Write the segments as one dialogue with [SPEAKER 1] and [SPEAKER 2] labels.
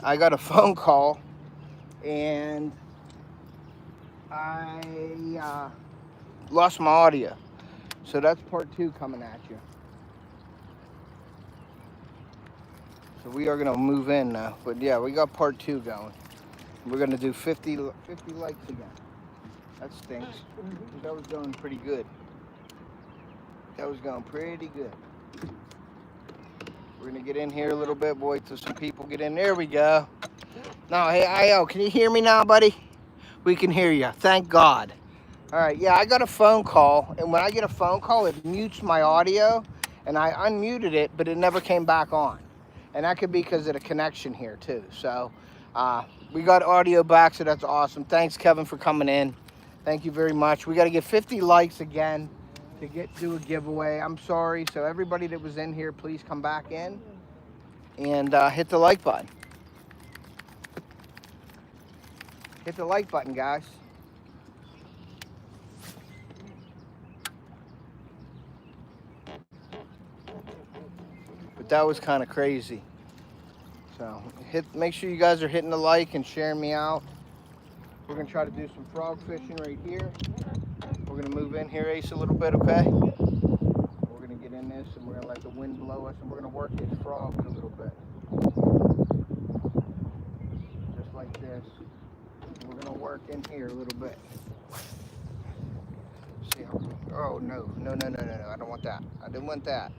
[SPEAKER 1] I got a phone call and I lost my audio. So that's part two coming at you. So we are going to move in now. But yeah, we got part two going. We're going to do 50 likes again. That stinks. That was going pretty good. That was going pretty good. We're going to get in here a little bit, boy, till some people get in. There we go. No, hey, Io, can you hear me now, buddy? We can hear you. Thank God. All right, yeah, I got a phone call, and when I get a phone call, it mutes my audio, and I unmuted it, but it never came back on. And that could be because of the connection here, too. So we got audio back, so that's awesome. Thanks, Kevin, for coming in. Thank you very much. We got to get 50 likes again to do a giveaway. I'm sorry. So everybody that was in here, please come back in and hit the like button. Hit the like button, guys. But that was kind of crazy. So make sure you guys are hitting the like and sharing me out. We're gonna try to do some frog fishing right here. We're gonna move in here, Ace, a little bit, okay? We're gonna get in this and we're gonna let the wind blow us and we're gonna work these frogs a little bit. Just like this. And we're gonna work in here a little bit. See how, oh no, I don't want that. I didn't want that.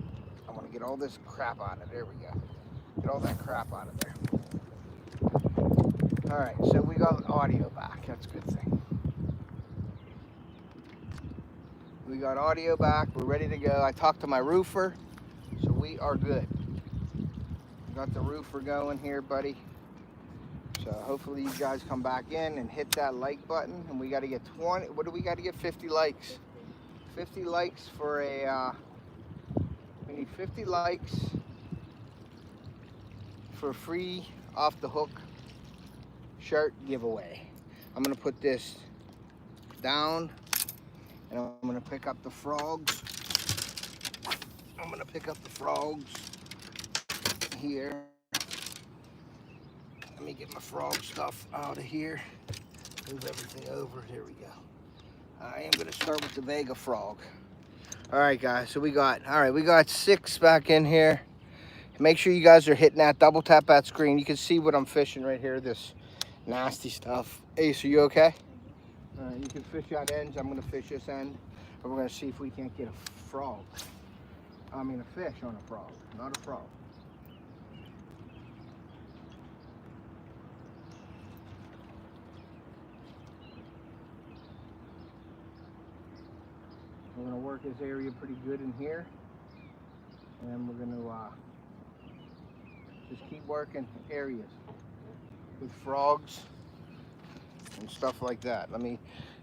[SPEAKER 1] I want to get all this crap out of there. There we go. Get all that crap out of there. All right, so we got audio back. That's a good thing. We got audio back. We're ready to go. I talked to my roofer, so we are good. We got the roofer going here, buddy. So hopefully you guys come back in and hit that like button. And we got to get 20. What do we got to get? 50 likes. 50 likes for a. We need 50 likes for a free off the hook shirt giveaway. I'm gonna put this down and I'm gonna pick up the frogs. I'm gonna pick up the frogs here. Let me get my frog stuff out of here. Move everything over. There we go. I am gonna start with the Vega frog. All right, guys. So we got 6 back in here. Make sure you guys are hitting that. Double tap that screen. You can see what I'm fishing right here. This nasty stuff. Ace, are you okay? All right, you can fish that end. I'm gonna fish this end, and we're gonna see if we can't get a frog. I mean, a fish on a frog, not a frog. We're gonna work this area pretty good in here, and we're gonna just keep working areas with frogs and stuff like that. Let me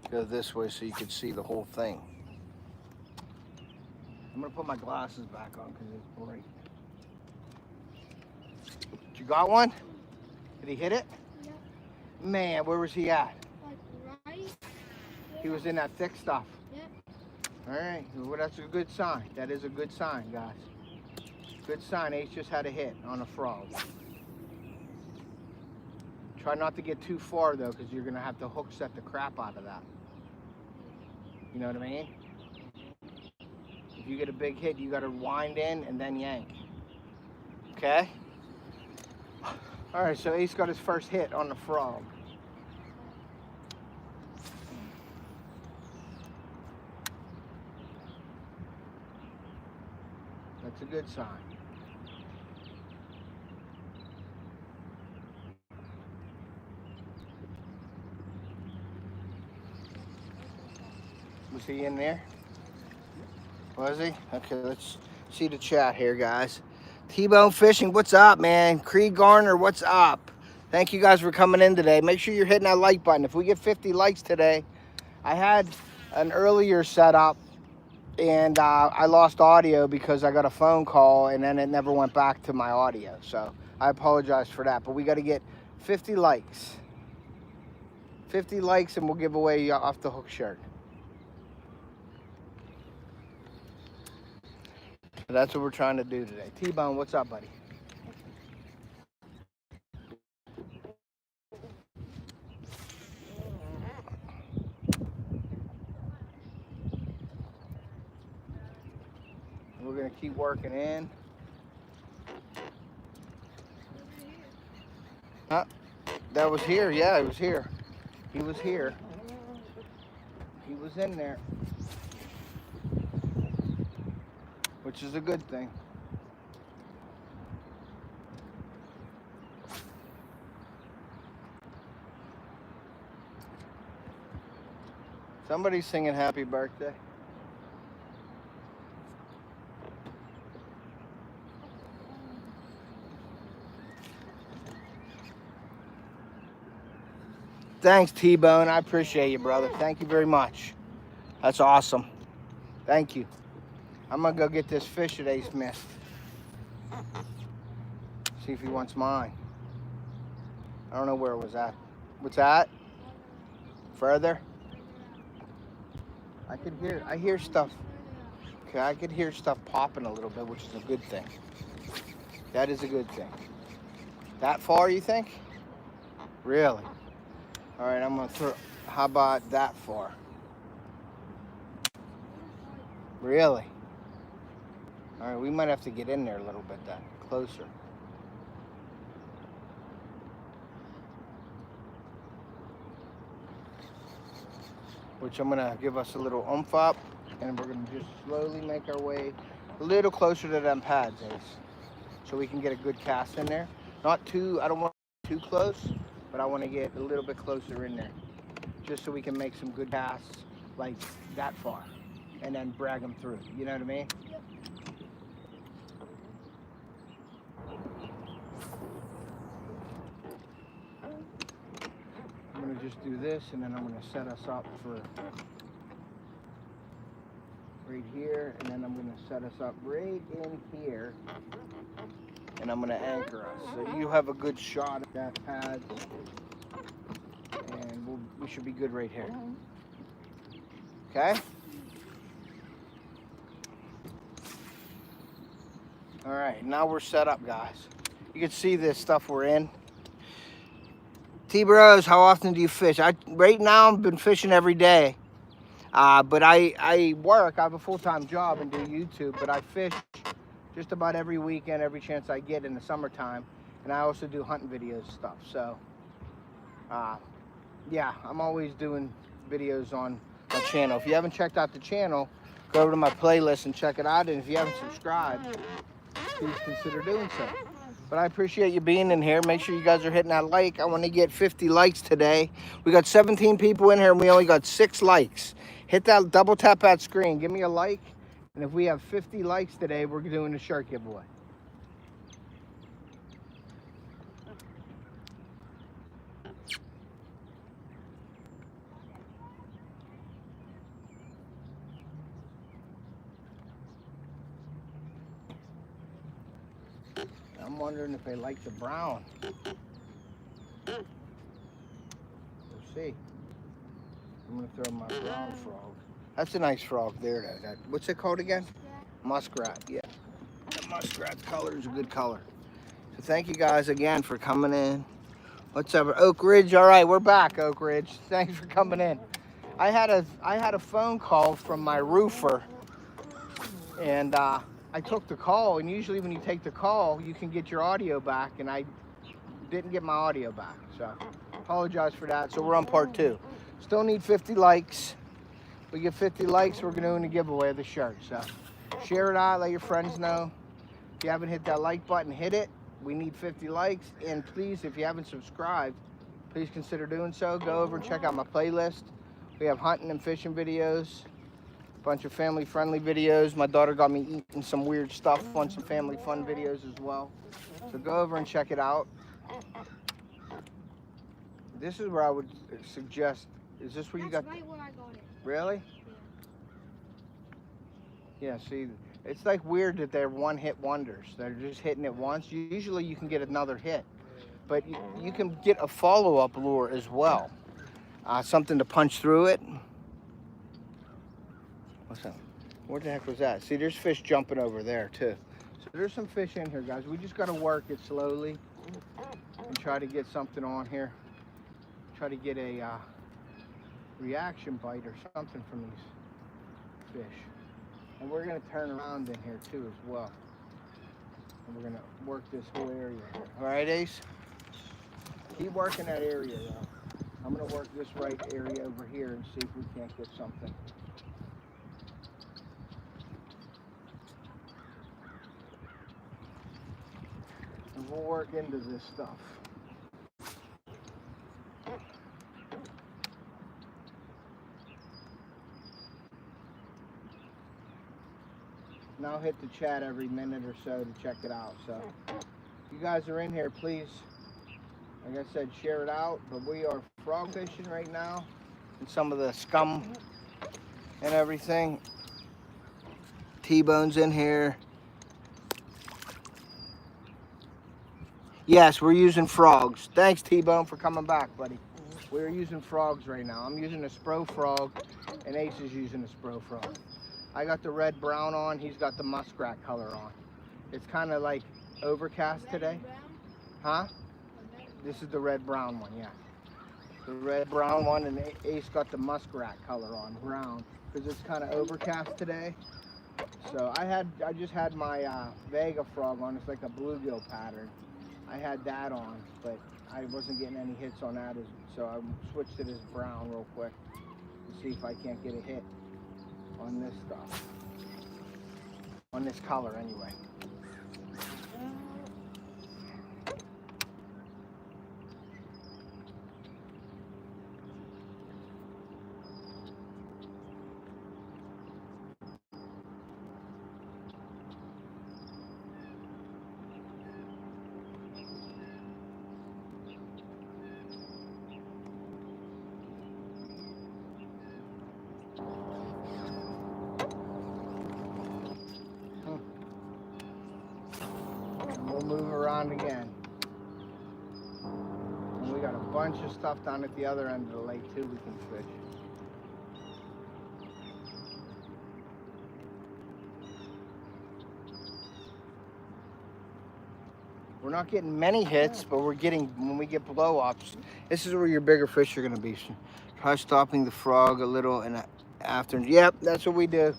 [SPEAKER 1] go this way so you can see the whole thing. I'm gonna put my glasses back on because it's bright. You got one? Did he hit it?
[SPEAKER 2] Yeah.
[SPEAKER 1] Man, where was he at?
[SPEAKER 2] Like right?
[SPEAKER 1] He was in that thick stuff.
[SPEAKER 2] Yep.
[SPEAKER 1] All right, well, that's a good sign. That is a good sign, guys. Good sign. Ace just had a hit on a frog. Try not to get too far though, because you're gonna have to hook set the crap out of that. You know what I mean? If you get a big hit, you gotta wind in and then yank. Okay? All right, so Ace got his first hit on the frog. That's a good sign. Was he in there? Was he? Okay, let's see the chat here, guys. T-Bone Fishing, what's up, man? Creed Garner, what's up? Thank you guys for coming in today. Make sure you're hitting that like button. If we get 50 likes today, I had an earlier setup and I lost audio because I got a phone call and then it never went back to my audio. So I apologize for that, but we got to get 50 likes. 50 likes and we'll give away off the hook shirt. So that's what we're trying to do today. T-Bone, what's up, buddy? We're gonna keep working in. Huh? That was here, yeah, he was here. He was here. He was in there. Which is a good thing. Somebody's singing happy birthday. Thanks, T-Bone. I appreciate you, brother. Thank you very much. That's awesome. Thank you. I'm gonna go get this fish that Ace missed. See if he wants mine. I don't know where it was at. What's that? Further? I hear stuff. Okay, I could hear stuff popping a little bit, which is a good thing. That is a good thing. That far, you think? Really? All right, I'm gonna throw, how about that far? Really? All right, we might have to get in there a little bit then, closer. Which I'm gonna give us a little oomph up, and we're gonna just slowly make our way a little closer to them pads, Ace, so we can get a good cast in there. Not too, I don't want too close, but I want to get a little bit closer in there, just so we can make some good casts like that far, and then drag them through. You know what I mean? Yep. I'm gonna just do this, and then I'm gonna set us up for right here, and then I'm gonna set us up right in here, and I'm gonna anchor us. So you have a good shot at that pad, and we should be good right here. Okay? All right, now we're set up, guys. You can see this stuff we're in. T-Bros, how often do you fish? Right now, I've been fishing every day. But I work, I have a full-time job and do YouTube, but I fish just about every weekend, every chance I get in the summertime. And I also do hunting videos and stuff. So, yeah, I'm always doing videos on my channel. If you haven't checked out the channel, go over to my playlist and check it out. And if you haven't subscribed, please consider doing so. But I appreciate you being in here. Make sure you guys are hitting that like. I want to get 50 likes today. We got 17 people in here and we only got 6 likes. Hit that, double tap that screen. Give me a like. And if we have 50 likes today, we're doing a shirt giveaway. I'm wondering if they like the brown. We'll see. I'm gonna throw my brown frog. That's a nice frog there. That what's it called again? Muskrat. Yeah. That muskrat color is a good color. So thank you guys again for coming in. What's up, Oak Ridge? All right, we're back, Oak Ridge. Thanks for coming in. I had a phone call from my roofer, and I took the call. And usually when you take the call, you can get your audio back, and I didn't get my audio back. So apologize for that. So we're on part 2. Still need 50 likes. We get 50 likes, we're going to give away the shirt. So share it out, let your friends know. If you haven't hit that like button, hit it. We need 50 likes. And please, if you haven't subscribed, please consider doing so. Go over and check out my playlist. We have hunting and fishing videos, a bunch of family-friendly videos. My daughter got me eating some weird stuff on some family fun videos as well. So go over and check it out. This is where I would suggest. Is this where you got? That's right where I got it. Really? Yeah. Yeah, see, it's like weird that they're one-hit wonders. They're just hitting it once. Usually you can get another hit, but you can get a follow-up lure as well. Something to punch through it. What's that? What the heck was that? See, there's fish jumping over there too. So there's some fish in here, guys. We just got to work it slowly and try to get something on here. Try to get a reaction bite or something from these fish. And we're going to turn around in here too as well. And we're going to work this whole area here. All right, Ace? Keep working that area though. I'm going to work this right area over here and see if we can't get something. And we'll work into this stuff. And I'll hit the chat every minute or so to check it out. So if you guys are in here, please, like I said, share it out. But we are frog fishing right now. And some of the scum and everything. T-Bone's in here. Yes, we're using frogs. Thanks, T-Bone, for coming back, buddy. We're using frogs right now. I'm using a Spro frog, and Ace is using a Spro frog. I got the red brown on. He's got the muskrat color on. It's kind of like overcast today. Huh? This is the red brown one, yeah. The red brown one, and Ace got the muskrat color on, brown, because it's kind of overcast today. So I just had my Vega frog on. It's like a bluegill pattern. I had that on, but I wasn't getting any hits on that, so I switched it as brown real quick to see if I can't get a hit on this stuff, on this color anyway. Move around again. And we got a bunch of stuff down at the other end of the lake too we can fish. We're not getting many hits, but we're getting, when we get blow-ups, this is where your bigger fish are going to be. So try stopping the frog a little and after. Yep, that's what we do.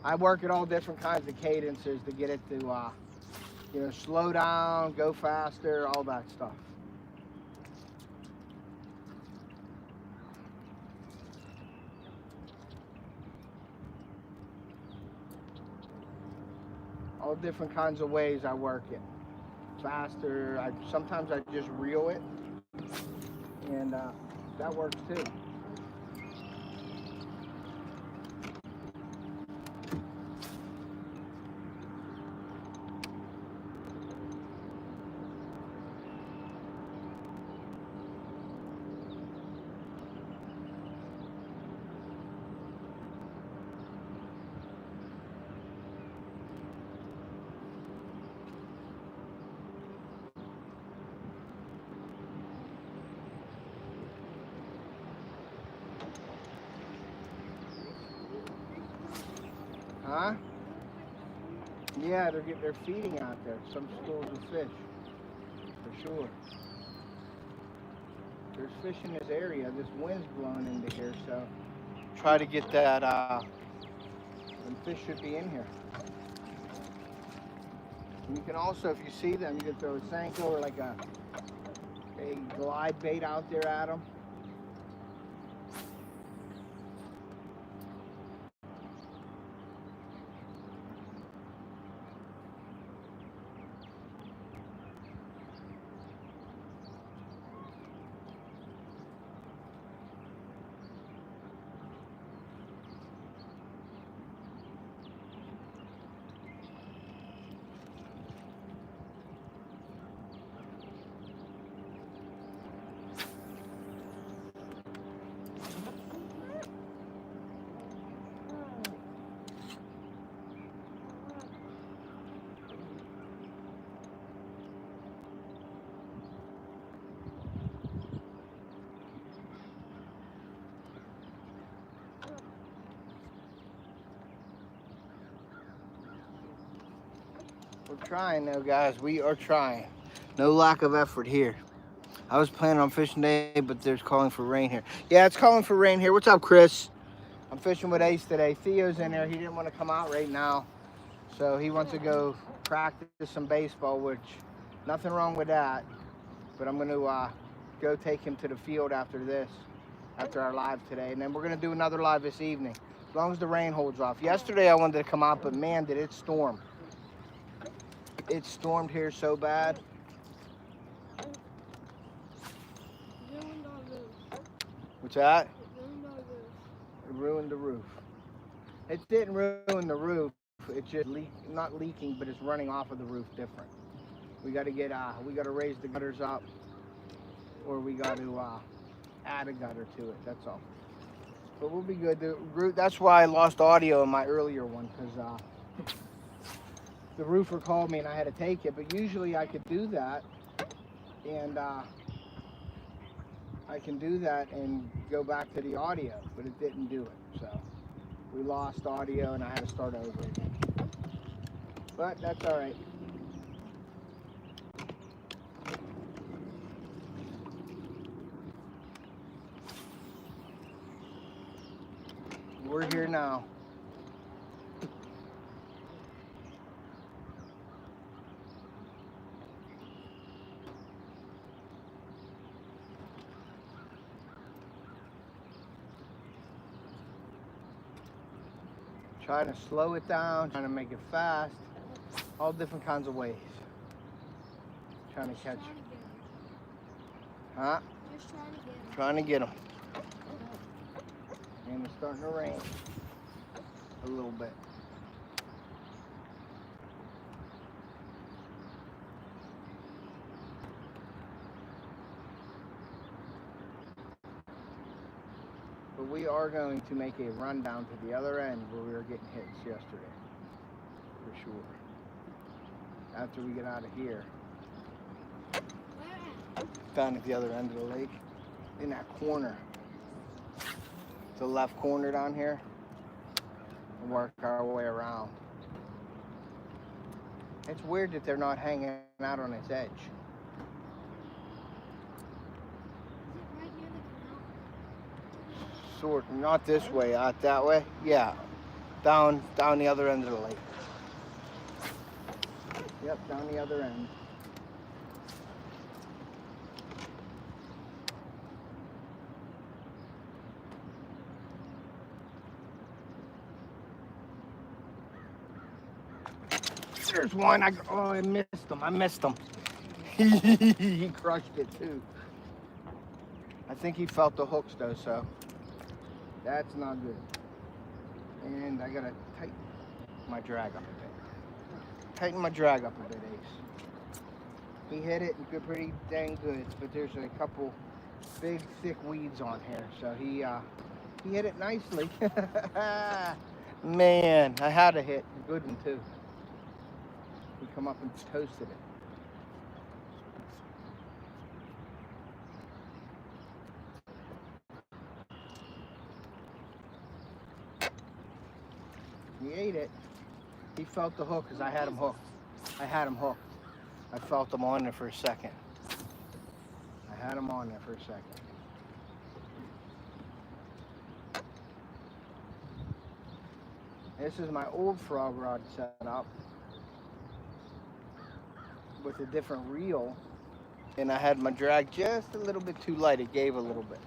[SPEAKER 1] I work at all different kinds of cadences to get it to you know, slow down, go faster, all that stuff. All different kinds of ways I work it. Faster, sometimes I just reel it, and that works too. Huh? Yeah, they're feeding out there. Some schools of fish, for sure. There's fish in this area. This wind's blowing into here, so try to get that. And fish should be in here. And you can also, if you see them, you can throw a Senko or like a glide bait out there at them. We're trying though, guys. We are trying. No lack of effort here. I was planning on fishing today, but there's calling for rain here. Yeah, it's calling for rain here. What's up, Chris? I'm fishing with Ace today. Theo's in there. He didn't want to come out right now. So he wants to go practice some baseball, which nothing wrong with that. But I'm going to go take him to the field after this, after our live today. And then we're going to do another live this evening, as long as the rain holds off. Yesterday I wanted to come out, but man, did it storm. It stormed here so bad.
[SPEAKER 2] Ruined our roof.
[SPEAKER 1] What's that?
[SPEAKER 2] It ruined our roof.
[SPEAKER 1] It ruined the roof. It didn't ruin the roof. It's just not leaking, but it's running off of the roof different. We got to get, we got to raise the gutters up, or we got to add a gutter to it. That's all. But we'll be good. That's why I lost audio in my earlier one, because the roofer called me and I had to take it. But usually I could do that, and I can do that and go back to the audio, but it didn't do it. So we lost audio and I had to start over again. But that's all right. We're here now. Trying to slow it down, trying to make it fast, all different kinds of ways. Trying to catch. Huh?
[SPEAKER 2] Just trying to get him.
[SPEAKER 1] Trying to get them. And it's starting to rain a little bit. But we are going to make a run down to the other end where we were getting hits yesterday, for sure. After we get out of here, down at the other end of the lake, in that corner, the left corner down here, and work our way around. It's weird that they're not hanging out on its edge. Sort, not this way, out that way. Yeah, down the other end of the lake. Yep, down the other end. There's one. I missed him. I missed him. He crushed it too. I think he felt the hooks though, so that's not good. And I gotta tighten my drag up a bit. Tighten my drag up a bit, Ace. He hit it and pretty dang good, but there's a couple big thick weeds on here, so he hit it nicely. Man, I had a hit, a good one too. He come up and toasted it. He ate it. He felt the hook because I had him hooked. I had him hooked. I felt him on there for a second. I had him on there for a second. This is my old frog rod setup with a different reel, and I had my drag just a little bit too light. It gave a little bit.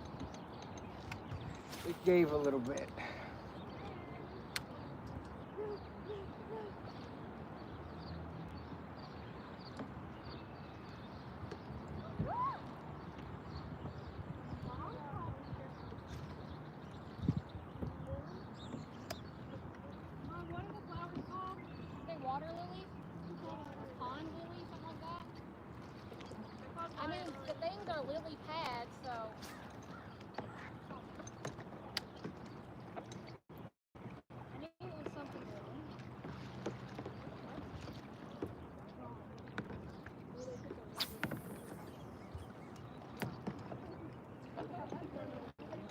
[SPEAKER 1] It gave a little bit.
[SPEAKER 2] Water lilies? Pond lilies, something like that? I mean, the things are lily pads, so. I knew it was something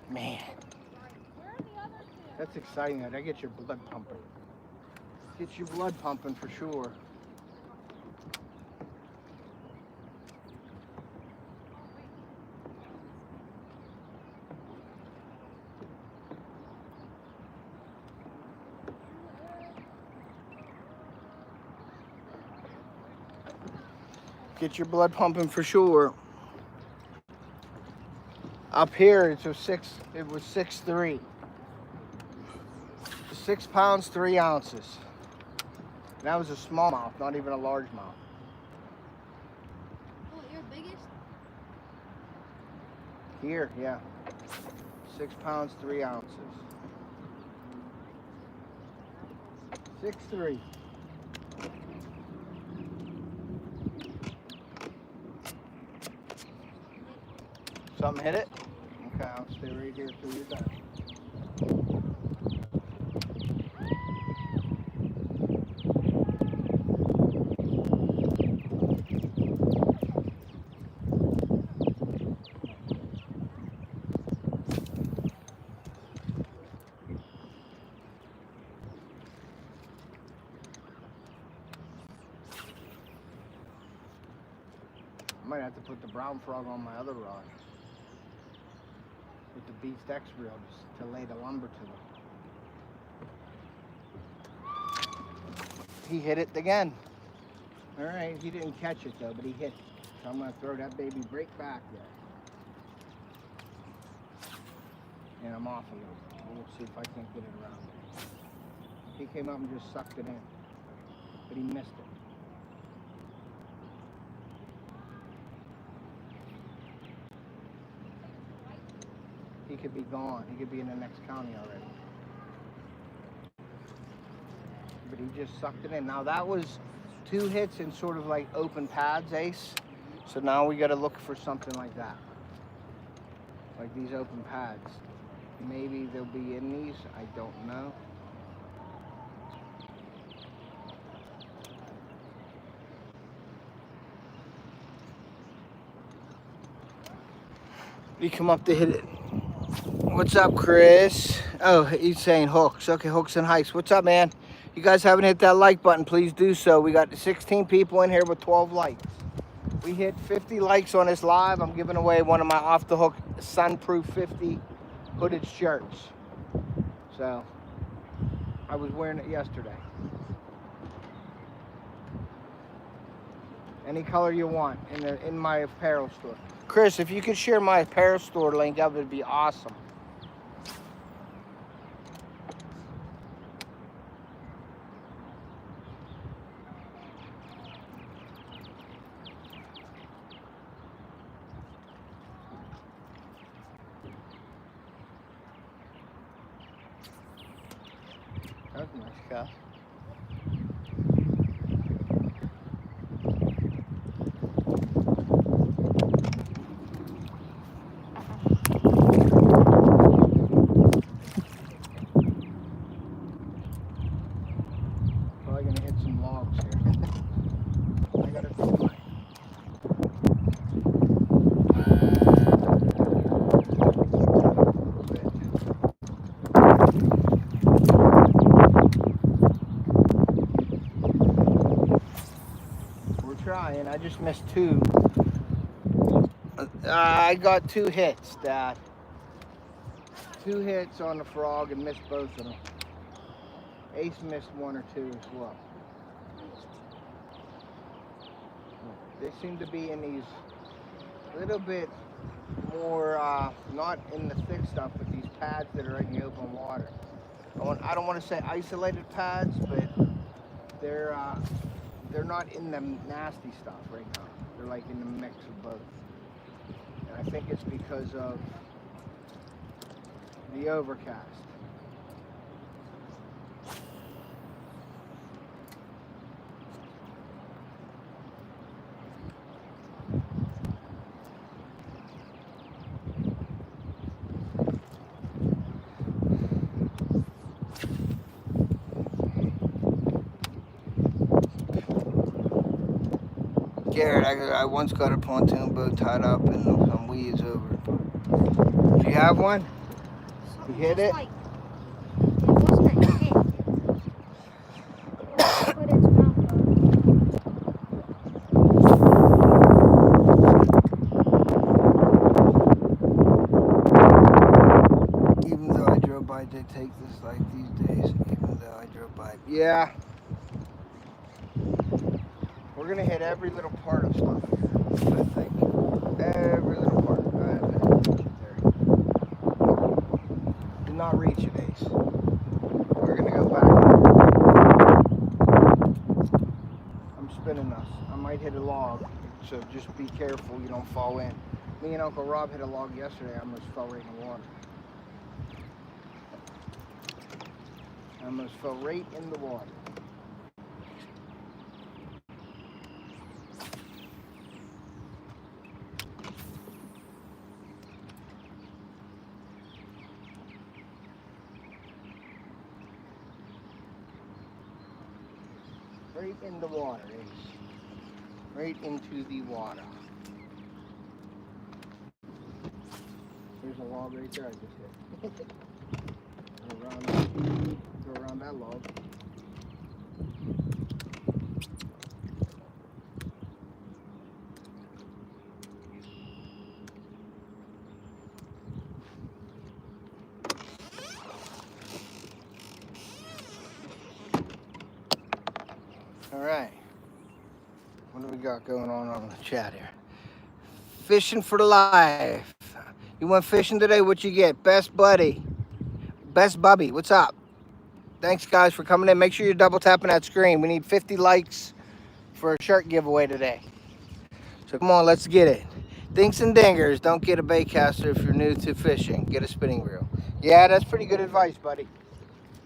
[SPEAKER 1] Man,
[SPEAKER 2] Where are the other two?
[SPEAKER 1] that's exciting. That gets your blood pumping. Gets your blood pumping for sure. Get your blood pumping for sure. Up here, it was 6'3". 6 pounds, 3 ounces. And that was a smallmouth, not even a largemouth.
[SPEAKER 2] Oh, your biggest?
[SPEAKER 1] Here, yeah. 6 pounds, 3 ounces. 6'3". Something hit it? Okay, I'll stay right here till you're done. I might have to put the brown frog on my other rod with the Beast X reel just to lay the lumber to them. He hit it again. All right, he didn't catch it though, but he hit it. So I'm gonna throw that baby right back there. And I'm off a little bit. We'll see if I can't get it around. He came up and just sucked it in, but he missed it. He could be gone. He could be in the next county already. But he just sucked it in. Now that was 2 hits in sort of like open pads, Ace. So now we got to look for something like that. Like these open pads. Maybe they'll be in these. I don't know. You come up to hit it. What's up, Chris? Oh, he's saying hooks. Okay, hooks and hikes. What's up, man? You guys haven't hit that like button, please do so. We got 16 people in here with 12 likes. We hit 50 likes on this live. I'm giving away one of my Off the Hook Sunproof 50 hooded shirts. So, I was wearing it yesterday. Any color you want in my apparel store. Chris, if you could share my apparel store link, that would be awesome. That's a nice cow. Probably gonna hit some logs here. I gotta think my... Trying. I just missed 2. I got 2 hits, Dad. 2 hits on the frog and missed both of them. Ace missed 1 or 2 as well. They seem to be in these little bit more, not in the thick stuff, but these pads that are in the open water. I don't want to say isolated pads, but they're not in the nasty stuff right now. They're like in the mix of both. And I think it's because of the overcast. Garrett, I once got a pontoon boat tied up and some weeds over it. Do you have one? You hit it?
[SPEAKER 2] Like, it wasn't a hit. It put its mouth on.
[SPEAKER 1] Even though I drove by, they take this like these days. Even though I drove by. Yeah. We're gonna hit every little part of stuff here, I think. Every little part. There. Did not reach it, Ace. We're gonna go back. I'm spinning this. I might hit a log, so just be careful you don't fall in. Me and Uncle Rob hit a log yesterday. I almost fell right in the water. I almost fell right in the water. Right in the water, Ace. Right into the water. There's a log right there I just hit. Go around that log. All right. What do we got going on the chat here? Fishing for life. You went fishing today? What you get? Best buddy. Best Bubby. What's up? Thanks, guys, for coming in. Make sure you're double tapping that screen. We need 50 likes for a shirt giveaway today. So come on, let's get it. Dinks and dingers. Don't get a baitcaster if you're new to fishing. Get a spinning reel. Yeah, that's pretty good advice, buddy.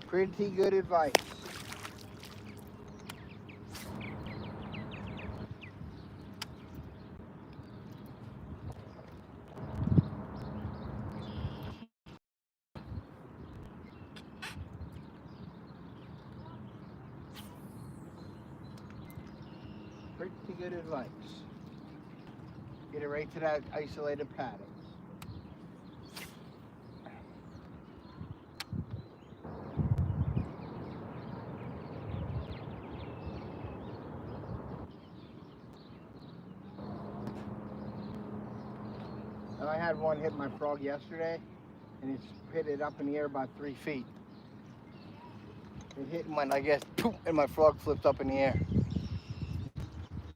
[SPEAKER 1] Pretty good advice. Pretty good advice. Get it right to that isolated paddle. And I had one hit my frog yesterday, and it's hit it up in the air about 3 feet. It hit mine, I guess, and my frog flipped up in the air.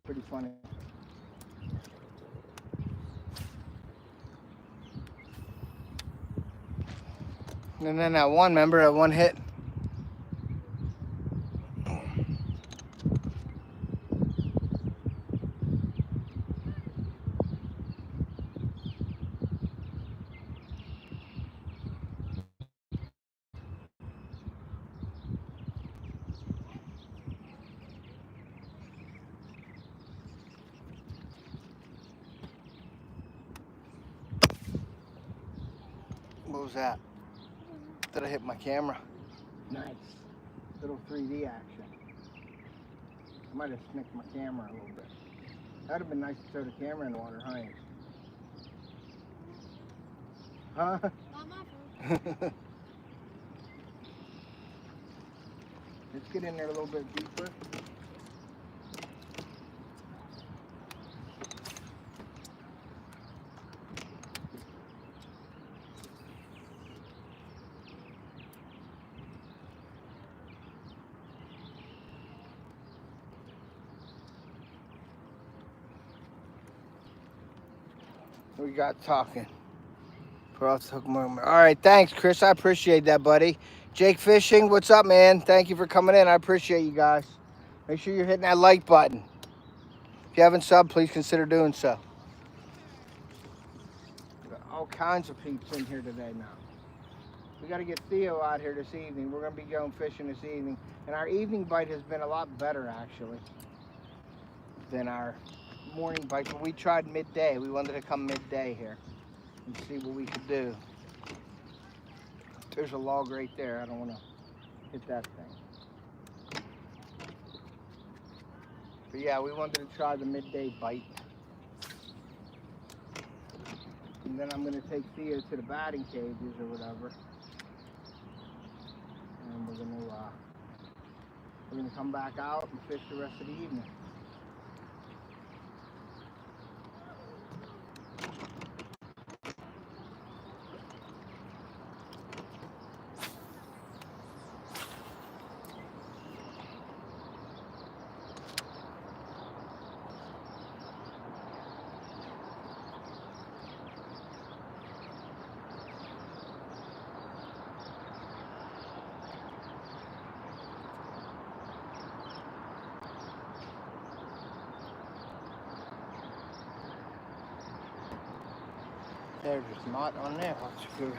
[SPEAKER 1] Pretty funny. And then that one, remember that one hit? What was that? Did I hit my camera? Nice. Little 3D action. I might have snicked my camera a little bit. That'd have been nice to throw the camera in the water, huh? Huh?
[SPEAKER 2] Not my fault.
[SPEAKER 1] Let's get in there a little bit deeper. We got talking. All right, thanks, Chris. I appreciate that, buddy. Jake Fishing, what's up, man? Thank you for coming in. I appreciate you guys. Make sure you're hitting that like button. If you haven't subbed, please consider doing so. Got all kinds of peeps in here today now. We got to get Theo out here this evening. We're going to be going fishing this evening. And our evening bite has been a lot better, actually, than our morning bite. But we tried midday. We wanted to come midday here and see what we could do. There's a log right there. I don't want to hit that thing. But yeah, we wanted to try the midday bite. And then I'm going to take Theo to the batting cages or whatever. And we're going to come back out and fish the rest of the evening. There's just not on there. Let's go.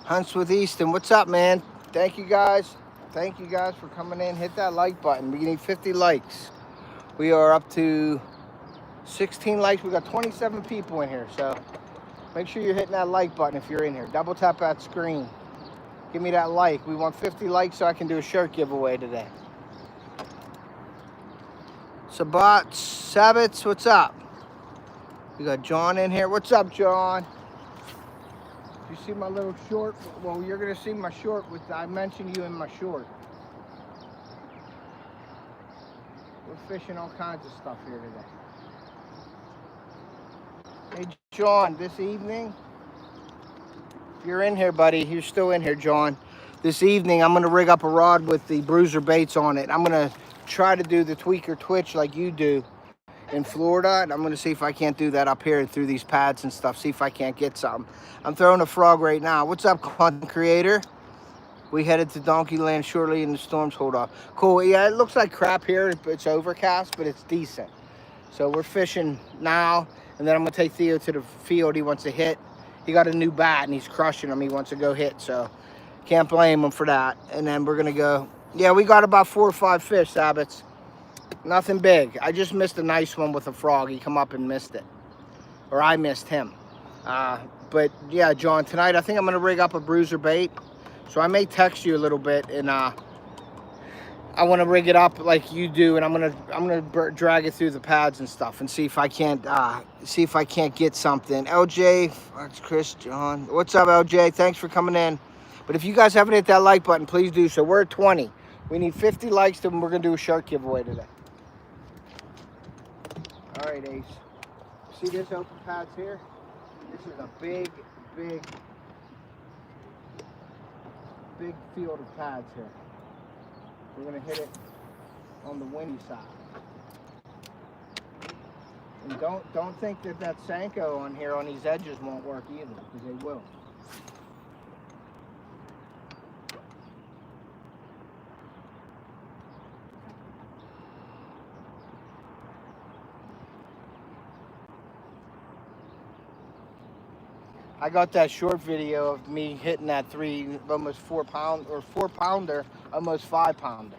[SPEAKER 1] Hunts with Easton. What's up, man? Thank you guys. Thank you guys for coming in. Hit that like button. We need 50 likes. We are up to 16 likes. We got 27 people in here, so make sure you're hitting that like button if you're in here. Double tap that screen. Give me that like. We want 50 likes so I can do a shirt giveaway today. Sabbats, what's up? We got John in here. What's up, John? You see my little short? Well, you're gonna see my short with, I mentioned you in my short. We're fishing all kinds of stuff here today. Hey, John, this evening, if you're in here, buddy, you're still in here, John. This evening, I'm gonna rig up a rod with the bruiser baits on it. I'm gonna try to do the tweaker twitch like you do in Florida, and I'm gonna see if I can't do that up here through these pads and stuff, see if I can't get something. I'm throwing a frog right now. What's up, content creator? We headed to Donkey Land shortly and the storms hold off. Cool, yeah, it looks like crap here. It's overcast, but it's decent. So we're fishing now, and then I'm gonna take Theo to the field. He wants to hit. He got a new bat and he's crushing them. He wants to go hit, so can't blame him for that. And then we're gonna go, yeah, we got about 4 or 5 fish, Sabbats. Nothing big. I just missed a nice one with a frog. He come up and missed it. Or I missed him. But yeah, John, tonight I think I'm gonna rig up a bruiser bait. So I may text you a little bit, and I want to rig it up like you do, and I'm gonna drag it through the pads and stuff, and see if I can't get something. LJ, that's Chris, John. What's up, LJ? Thanks for coming in. But if you guys haven't hit that like button, please do so. We're at 20. We need 50 likes, then we're gonna do a shirt giveaway today. All right, Ace. See this open pads here? This is a big field of pads here. We're gonna hit it on the windy side. And don't think that Senko on here on these edges won't work either, because they will. I got that short video of me hitting that almost 4 pound or 4 pounder, almost 5 pounder.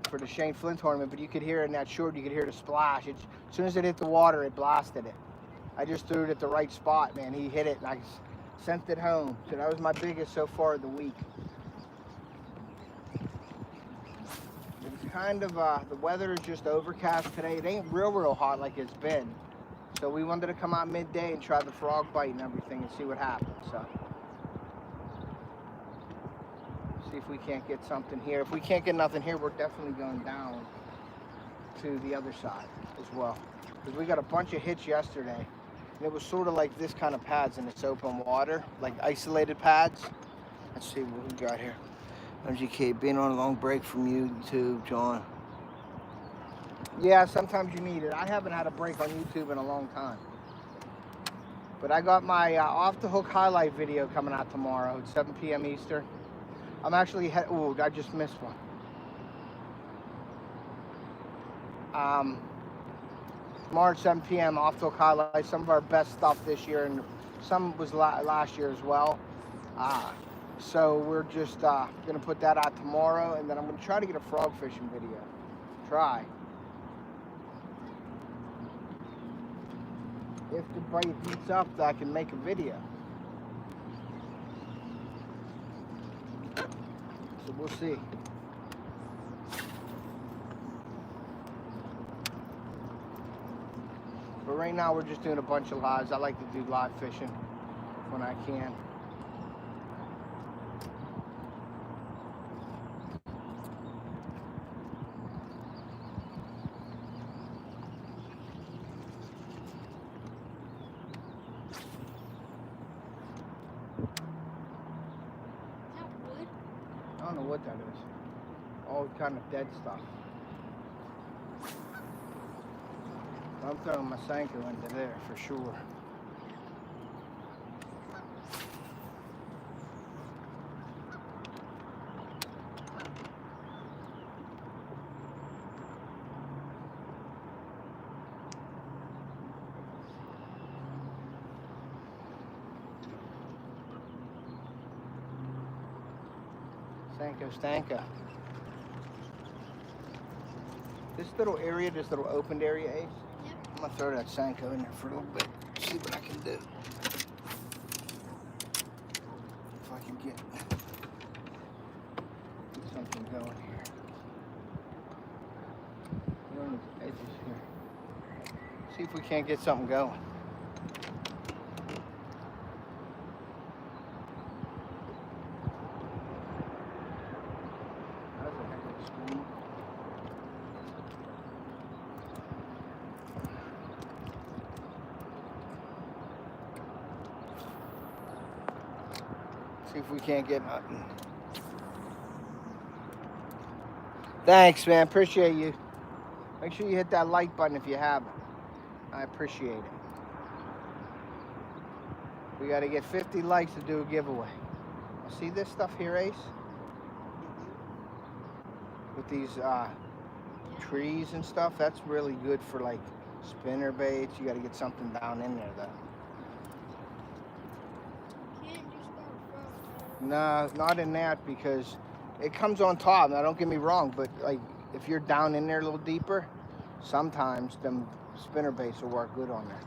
[SPEAKER 1] For the Shane Flynn tournament, but you could hear it in that short, you could hear the splash. As soon as it hit the water, it blasted it. I just threw it at the right spot, man. He hit it and I sent it home. So that was my biggest so far of the week. It's kind of, the weather is just overcast today. It ain't real hot like it's been. So we wanted to come out midday and try the frog bite and everything and see what happens. So see if we can't get something here. If we can't get nothing here, we're definitely going down to the other side as well. Because we got a bunch of hits yesterday. And it was sort of like this kind of pads and it's open water, like isolated pads. Let's see what we got here. MGK, being on a long break from YouTube, John. Yeah, sometimes you need it. I haven't had a break on YouTube in a long time. But I got my off the hook highlight video coming out tomorrow at 7 p.m. Eastern. I'm actually, oh, I just missed one. Tomorrow at 7 p.m. off the hook highlight, some of our best stuff this year, and some was last year as well. So we're just gonna put that out tomorrow, and then I'm gonna try to get a frog fishing video. Try. If the bite heats up, I can make a video. So we'll see. But right now we're just doing a bunch of lives. I like to do live fishing when I can. I don't know what that is. All kind of dead stuff. I'm throwing my Senko into there for sure. Stanko. This little area, this little opened area, Ace.
[SPEAKER 2] Yep.
[SPEAKER 1] I'm gonna throw that Stanko in there for a little bit. See what I can do. If I can get something going here. Run these edges here. See if we can't get something going. See if we can't get nothing. Thanks, man. Appreciate you. Make sure you hit that like button if you haven't. I appreciate it. We got to get 50 likes to do a giveaway. See this stuff here, Ace? With these trees and stuff, that's really good for like spinner baits. You got to get something down in there though. No, not in that because it comes on top. Now, don't get me wrong, but like if you're down in there a little deeper, sometimes them spinner baits will work good on there.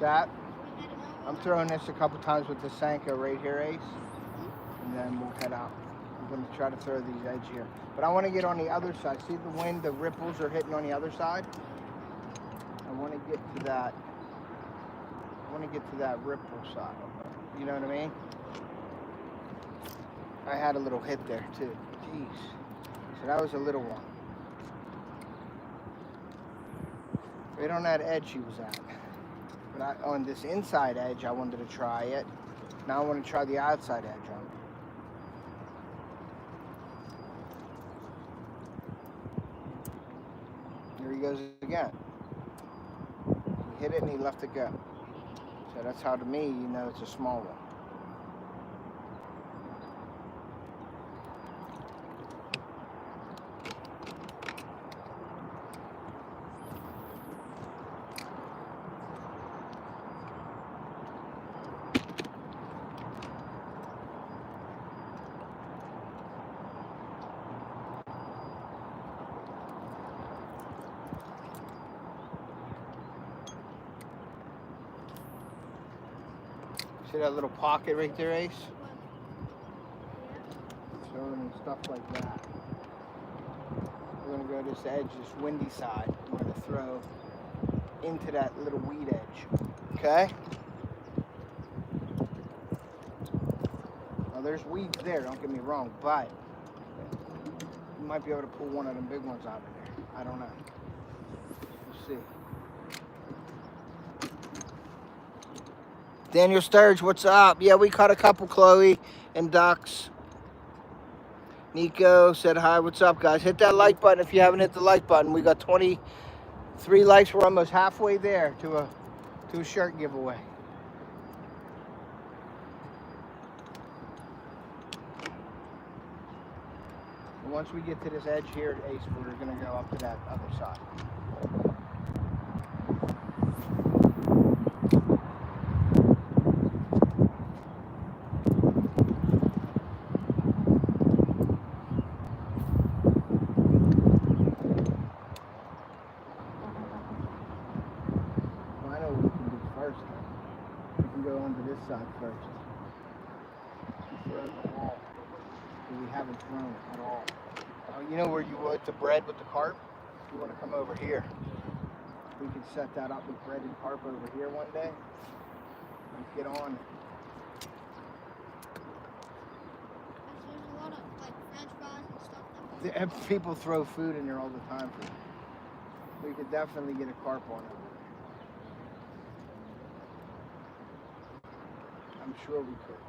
[SPEAKER 1] That. I'm throwing this a couple times with the Stanko right here, Ace, and then we'll head out. I'm going to try to throw these edge here, but I want to get on the other side. See the wind, the ripples are hitting on the other side. I want to get to that. I want to get to that ripple side. You know what I mean? I had a little hit there too. Jeez. So that was a little one. Right on that edge she was at. But on this inside edge, I wanted to try it. Now I want to try the outside edge on it. Here he goes again. He hit it and he left it go. So that's how, to me, you know it's a small one. See that little pocket right there, Ace? Throwing and stuff like that. We're going to go to this edge, this windy side. We're going to throw into that little weed edge. Okay? Now there's weeds there, don't get me wrong, but you might be able to pull one of them big ones out of there. I don't know. We'll see. Daniel Sturge, what's up? Yeah, we caught a couple Chloe and ducks. Nico said hi, what's up, guys? Hit that like button if you haven't hit the like button. We got 23 likes. We're almost halfway there to a shirt giveaway. And once we get to this edge here at Ace, we're going to go up to that other side. Side first. Throw the wall. We haven't thrown it at all. You know where you would the bread with the carp? You want to come over here. We could set that up with bread and carp over here one day. Let's get on it.
[SPEAKER 2] There's a lot of like French fries and stuff.
[SPEAKER 1] People throw food in there all the time. We could definitely get a carp on it. I'm sure we could.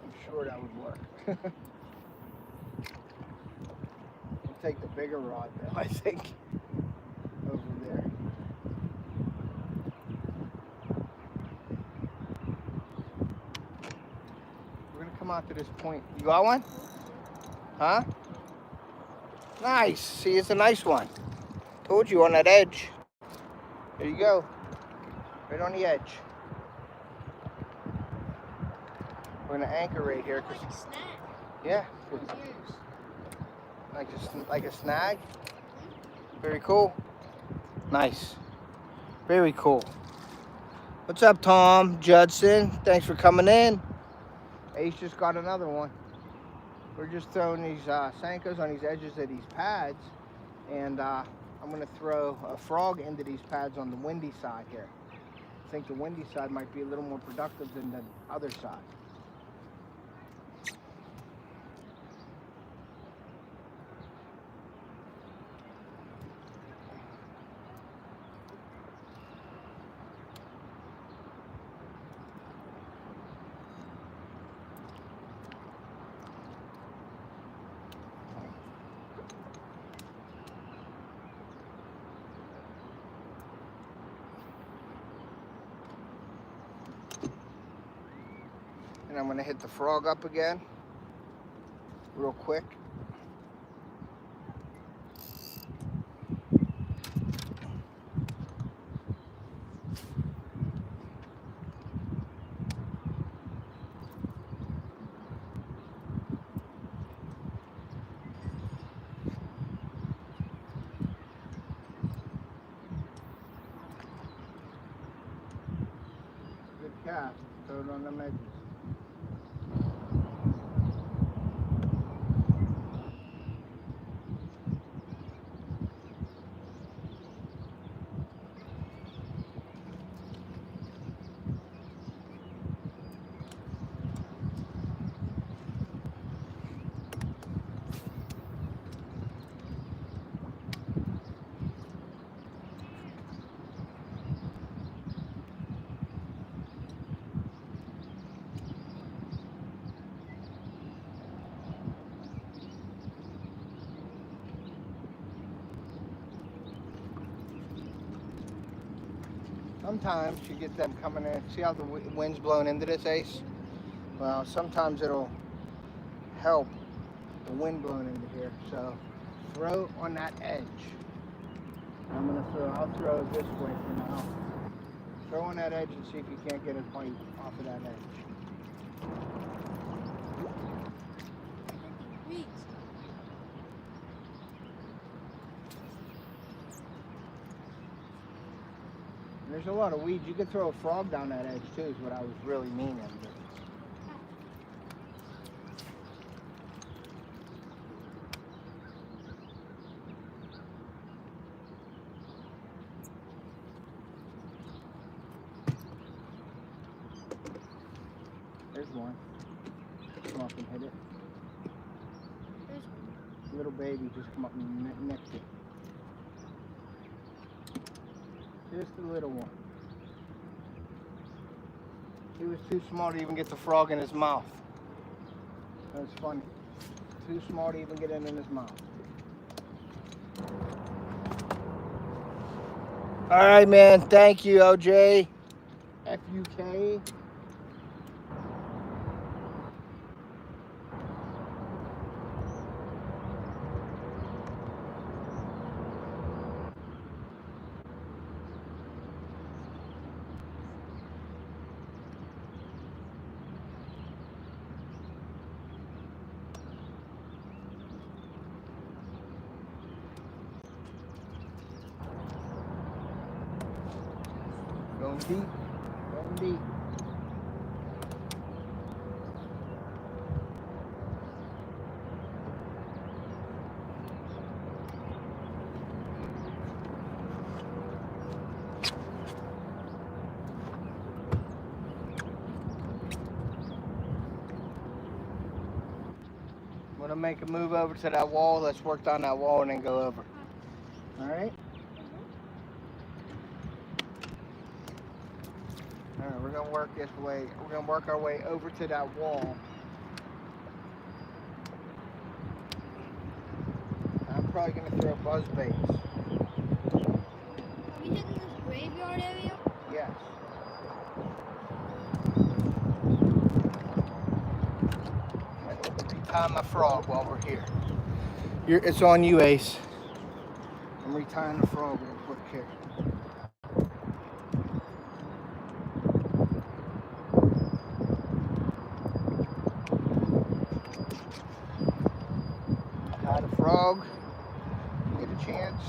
[SPEAKER 1] I'm sure that would work. take the bigger rod though, I think. Over there. We're gonna come out to this point. You got one? Huh? Nice. See, it's a nice one. Told you, on that edge. There you go. Right on the edge. We're gonna anchor right here.
[SPEAKER 2] Like a snack.
[SPEAKER 1] Yeah.
[SPEAKER 2] What's yours?
[SPEAKER 1] Like a snag. Very cool. Nice. Very cool. What's up, Tom Judson? Thanks for coming in. Ace just got another one. We're just throwing these Senkos on these edges of these pads, and I'm gonna throw a frog into these pads on the windy side here. I think the windy side might be a little more productive than the other side. And I'm gonna hit the frog up again, real quick. Good cast, throw it on the edges. Sometimes you get them coming in. See how the wind's blowing into this, Ace? Well, sometimes it'll help the wind blowing into here. So throw on that edge. I'll throw it this way for now. Throw on that edge and see if you can't get a bite off of that edge.
[SPEAKER 2] Weeds.
[SPEAKER 1] There's a lot of weeds. You could throw a frog down that edge too, is what I was really meaning. There's one. Come up and hit it.
[SPEAKER 2] There's one.
[SPEAKER 1] Little baby just come up and nicked it. Just a little one. He was too small to even get the frog in his mouth. That's funny. Too small to even get it in his mouth. All right, man. Thank you, OJ. FUK. Going deep. Going deep. I'm gonna make a move over to that wall. Let's work down that wall and then go over. All right? All right, we're gonna work this way. We're gonna work our way over to that wall. I'm probably going to throw buzz baits.
[SPEAKER 3] Are we hitting this graveyard area?
[SPEAKER 1] Yes. Retie my frog while we're here. It's on you, Ace. I'm retying the frog real quick here. Tie the frog. Get a chance.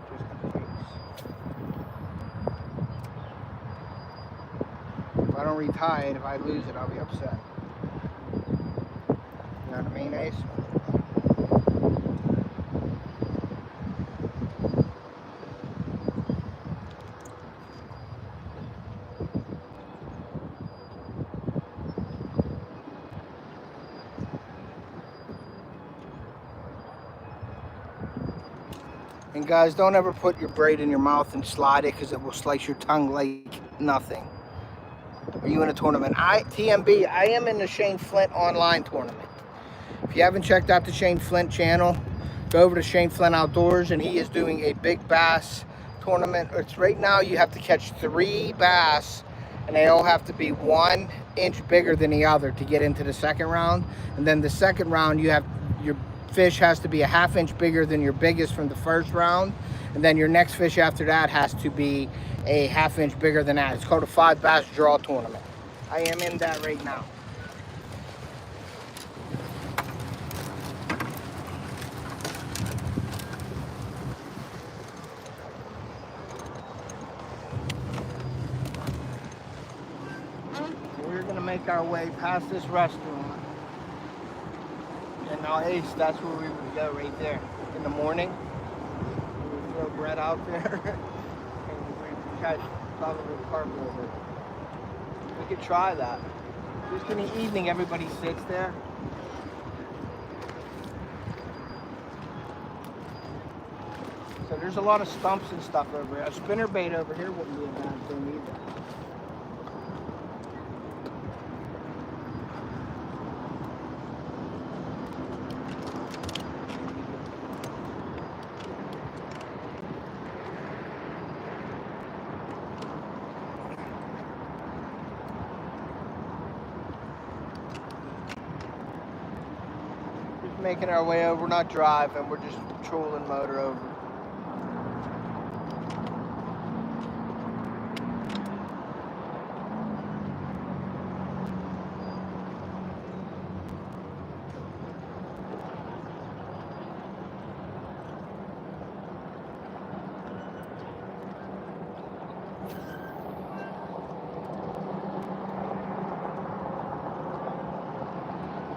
[SPEAKER 1] Just in case. If I don't retie it, if I lose it, I'll be upset. You know what I mean, Ace? And guys, don't ever put your braid in your mouth and slide it, because it will slice your tongue like nothing. Are you in a tournament? TMB, I am in the Shane Flint online tournament. If you haven't checked out the Shane Flint channel, go over to Shane Flint Outdoors, and he is doing a big bass tournament. It's right now you have to catch 3 bass, and they all have to be 1 inch bigger than the other to get into the second round. And then the second round, you have your fish has to be a 1/2 inch bigger than your biggest from the first round, and then your next fish after that has to be a 1/2 inch bigger than that. It's called a 5 bass draw tournament. I am in that right now. We're gonna make our way past this restaurant. And now, Ace, that's where we would go, right there. In the morning, we would throw bread out there, and we would catch probably carp over. We could try that. Just in the evening, everybody sits there. So there's a lot of stumps and stuff over here. A spinnerbait over here wouldn't be a bad thing either. Making our way over, we're not driving, we're just trolling motor over.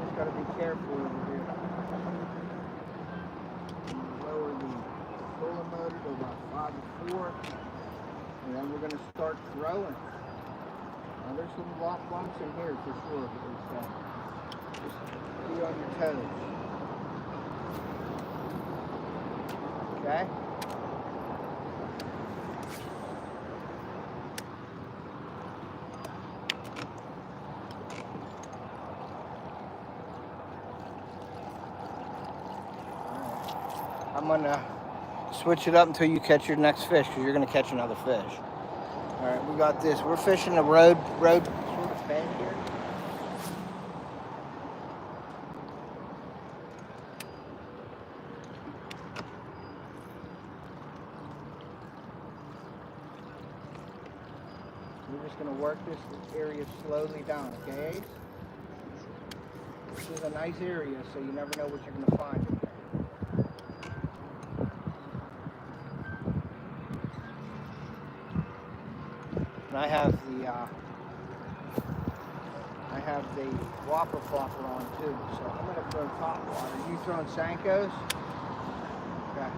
[SPEAKER 1] Just gotta be careful over here. Motor to about 5 to 4, and then we're going to start throwing. Now there's some rock bumps in here for sure, but just be on your toes. Okay? Alright. I'm gonna switch it up until you catch your next fish, because you're going to catch another fish. All right, we got this. We're fishing a road sort of bend here. We're just going to work this area slowly down, okay? This is a nice area, so you never know what you're going to find in there. And I have the whopper flopper on too, so I'm gonna throw top water. You throwing Sankos? Okay.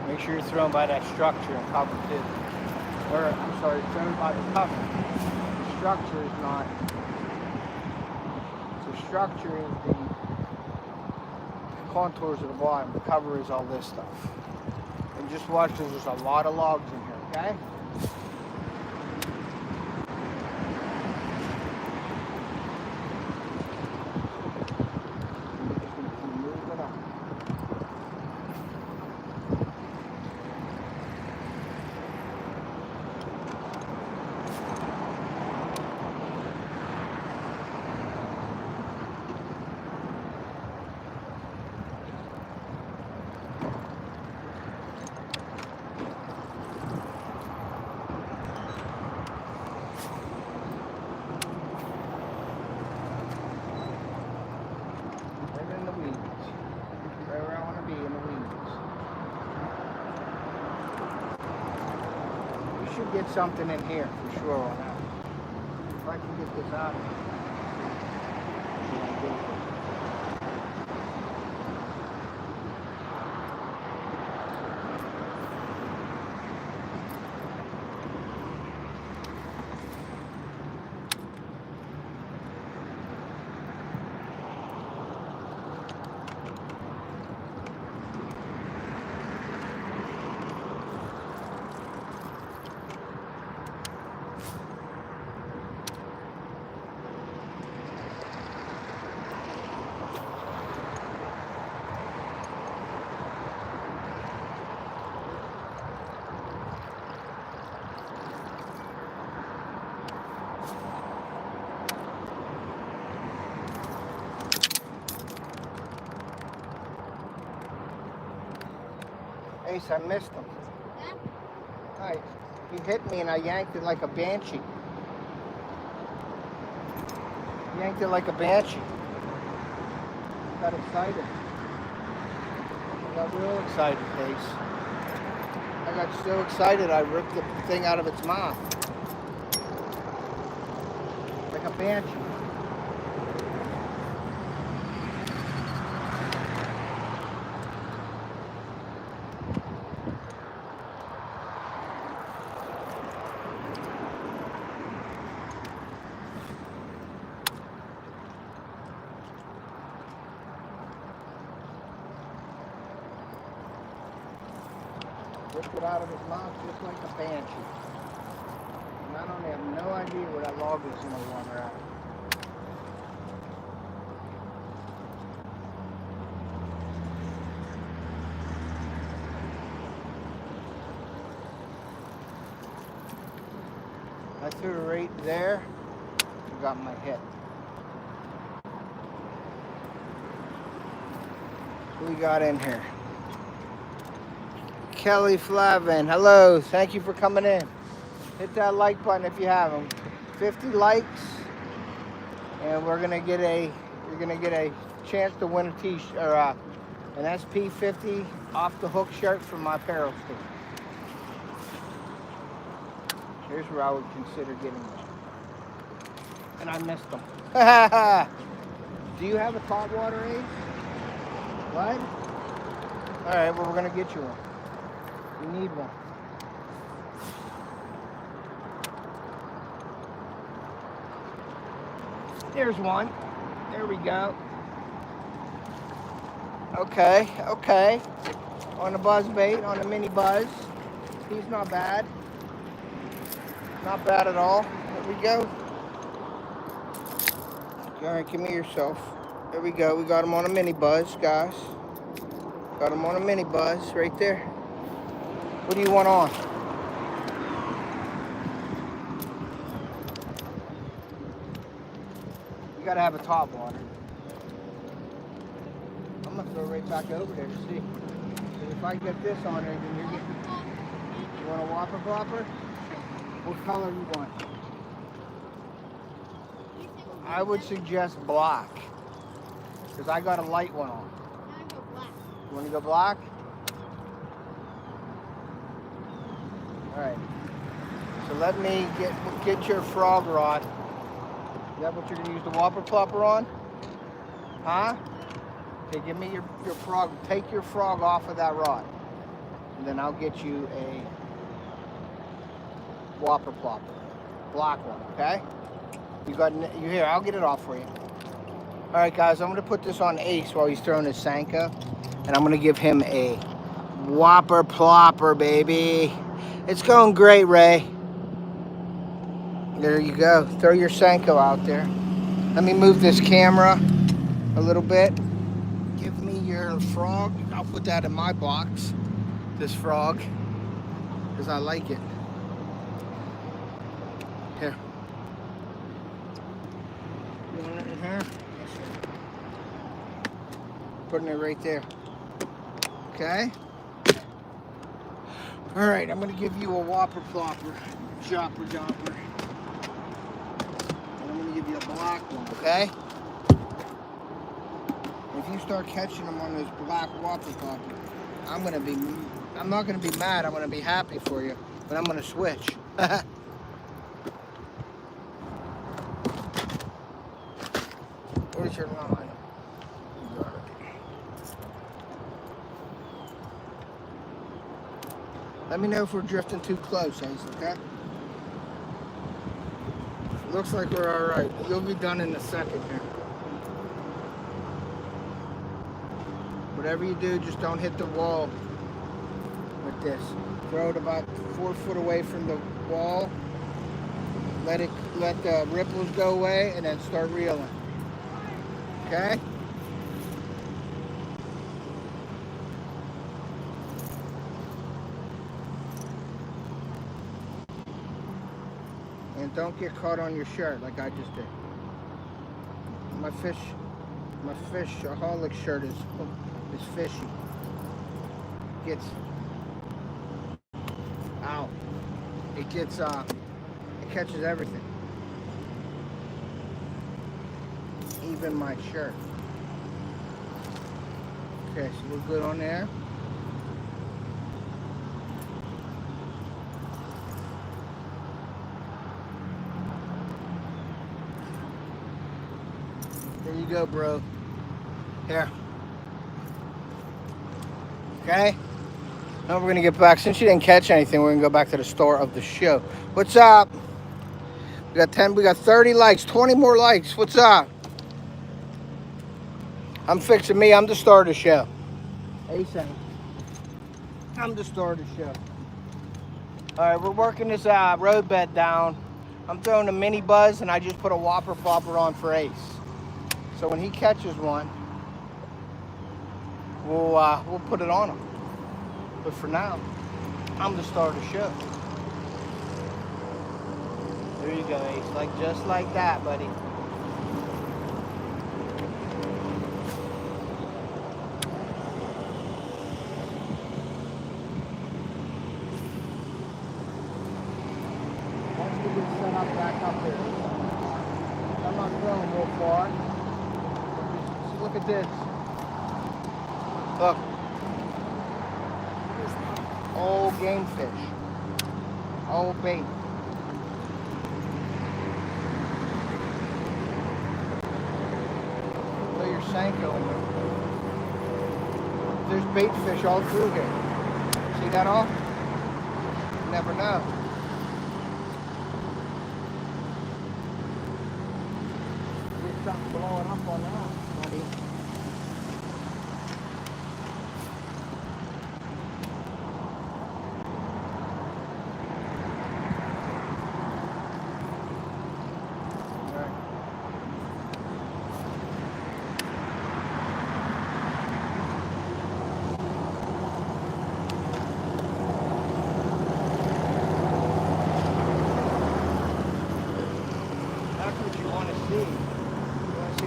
[SPEAKER 1] Make sure you're throwing by that structure and cover too. Or, I'm sorry, thrown by the cover. The structure is not. The structure is the contours of the bottom. The cover is all this stuff. And just watch, there's a lot of logs in here, okay? Get something in here for sure on that. If I can get this out of here. Ace, I missed him. Right. He hit me and I yanked it like a banshee. Yanked it like a banshee. Got excited. I got real excited, Ace. I got so excited I ripped the thing out of its mouth. Like a banshee. Ripped it out of his mouth just like a banshee. And I don't have no idea where that log is in the water at. I threw it right there and got my hit. What we got in here? Kelly Flavin, hello, thank you for coming in. Hit that like button if you have them. 50 likes, and you're gonna get a chance to win a t-shirt or an SP50 off the hook shirt from my apparel store. Here's where I would consider getting them. And I missed them. Do you have a top water, Ace? What? All right, well, we're gonna get you one. You need one. There's one. There we go. Okay, okay. On the buzz bait, on the mini buzz. He's not bad. Not bad at all. There we go. All right, give me yourself. There we go. We got him on a mini buzz, guys. Got him on a mini buzz right there. What do you want on? You gotta have a top water. I'm gonna throw right back over there to see. If I get this on there, then you're getting. You want a whopper plopper? What color you want? I would suggest black, because I got a light one on. You want to go black? All right. So let me get your frog rod. Is that what you're going to use the whopper plopper on? Huh? Okay, give me your frog. Take your frog off of that rod. And then I'll get you a whopper plopper. Black one, okay? You here, I'll get it off for you. All right, guys, I'm gonna put this on Ace while he's throwing his Sanko, and I'm gonna give him a whopper plopper, baby. It's going great, Ray. There you go. Throw your Sanko out there. Let me move this camera a little bit. Give me your frog. I'll put that in my box, this frog, because I like it. Here. You want it in here? Putting it right there. Okay? All right, I'm going to give you a whopper plopper, jopper jopper. And I'm going to give you a black one, okay? If you start catching them on this black whopper plopper, I'm not going to be mad. I'm going to be happy for you, but I'm going to switch. Where's your line? You got it. Let me know if we're drifting too close, Ace, okay? Looks like we're all right. You'll be done in a second here. Whatever you do, just don't hit the wall with this. Throw it about 4 foot away from the wall. Let the ripples go away, and then start reeling. Okay? And don't get caught on your shirt like I just did. My Fishoholic shirt is fishy. It catches everything. Even my shirt. Okay, so we're good on there. There you go, bro. Here. Okay? Now we're gonna get back. Since you didn't catch anything, we're gonna go back to the start of the show. What's up? We got 30 likes, 20 more likes. What's up? I'm fixing me. I'm the star of the show. ASAP. I'm the star of the show. All right, we're working this road bed down. I'm throwing a mini buzz, and I just put a whopper plopper on for Ace. So when he catches one, we'll put it on him. But for now, I'm the star of the show. There you go, Ace. Just like that, buddy. Once we get set up back up there, I'm not throwing real far. Just look at this. Look. Old game fish. Old bait. Throw your Sanko in there. There's bait fish all through here. See that all? You never know. Get something blowing up on that, buddy.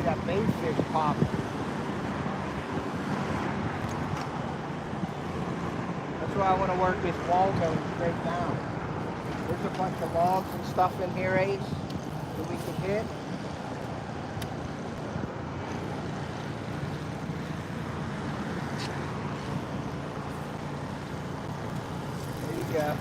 [SPEAKER 1] That bait fish pop. That's why I want to work this wall going straight down. There's a bunch of logs and stuff in here, Ace, that we can hit. There you go.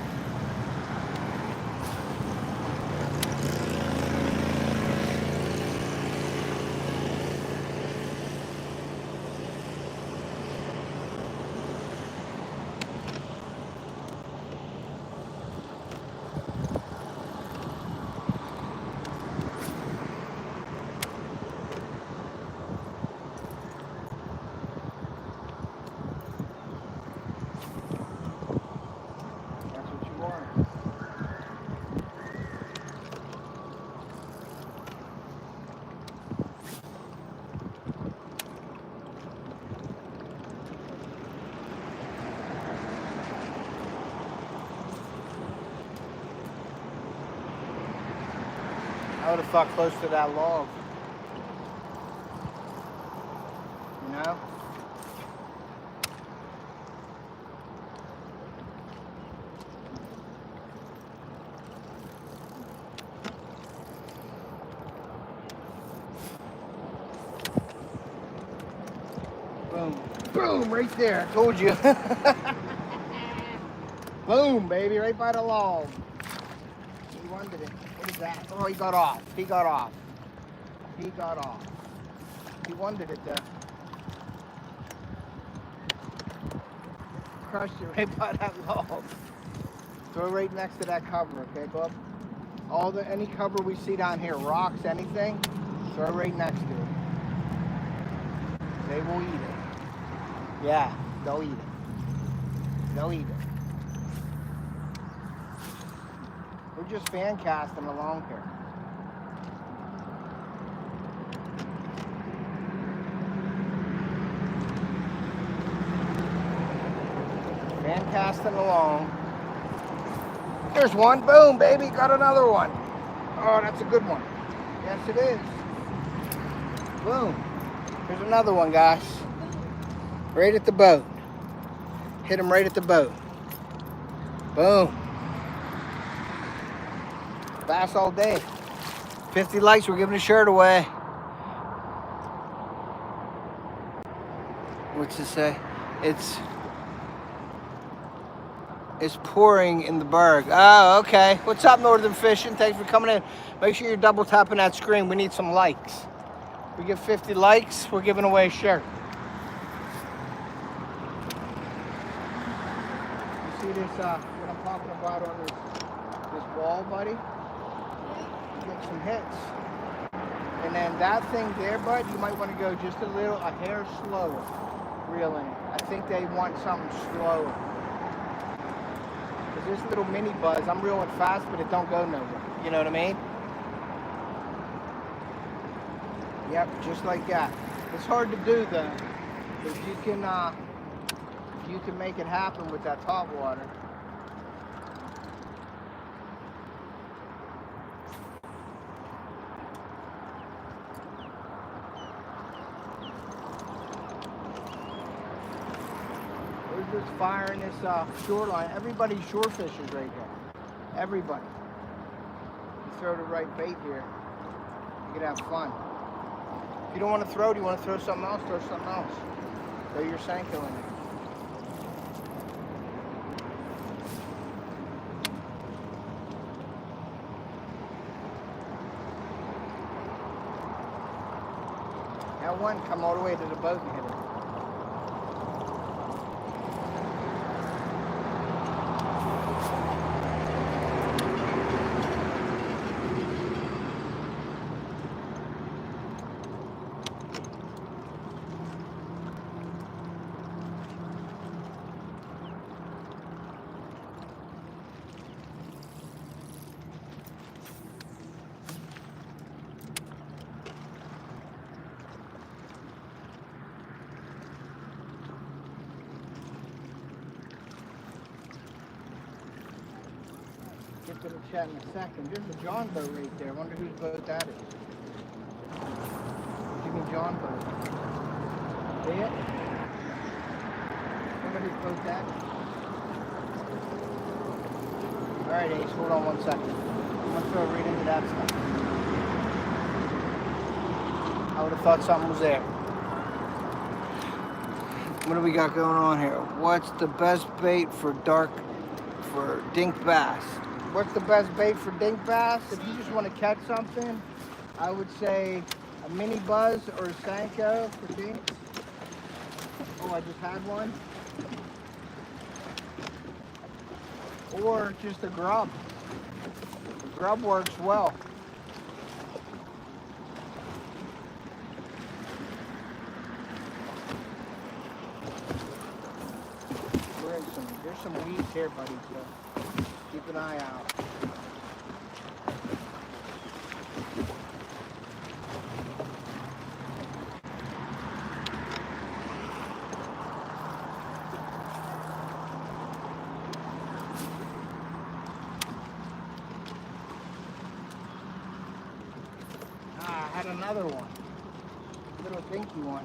[SPEAKER 1] would have thought close to that log. You know? Boom. Boom, right there. I told you. Boom, baby, right by the log. He wanted it. What is that? Oh, he got off. He got off. He got off. He wanted it, though. Crushed it right by that log. Throw right next to that cover, okay, bub? Any cover we see down here, rocks, anything, throw right next to it. They will eat it. Yeah, they'll eat it. They'll eat it. We're just fan casting along here. Fan casting along. There's one. Boom, baby. Got another one. Oh, that's a good one. Yes, it is. Boom. There's another one, guys. Right at the boat. Hit him right at the boat. Boom. Bass all day. 50 likes. We're giving a shirt away. What's it say? It's pouring in the berg. Oh, okay. What's up, Northern Fishing? Thanks for coming in. Make sure you're double tapping that screen. We need some likes. We get 50 likes, we're giving away a shirt. You see this, what I'm talking about on this wall, buddy? You get some hits. And then that thing there, bud, you might want to go just a hair slower, reeling. I think they want something slower. Because this little mini buzz, I'm reeling fast, but it don't go nowhere. You know what I mean? Yep, just like that. It's hard to do though. If you can make it happen with that top water. We're just firing this shoreline. Everybody shore fishes right here. Everybody. You throw the right bait here, you can have fun. If you don't want to throw it, you want to throw something else, throw something else. Throw your Senko in there. That one come all the way to the boat and hit it. Get to the chat in a second. There's a John boat right there. I wonder whose boat that is. Jimmy John boat. See it? Wonder whose boat that is. Alright, Ace, hold on 1 second. I'm gonna throw right into that stuff. I would have thought something was there. What do we got going on here? What's the best bait for dink bass? What's the best bait for dink bass? If you just want to catch something, I would say a mini buzz or a Senko for dink. Oh, I just had one. Or just a grub. The grub works well. There's some weeds here, buddy, so keep an eye out. had another one. Little dinky one.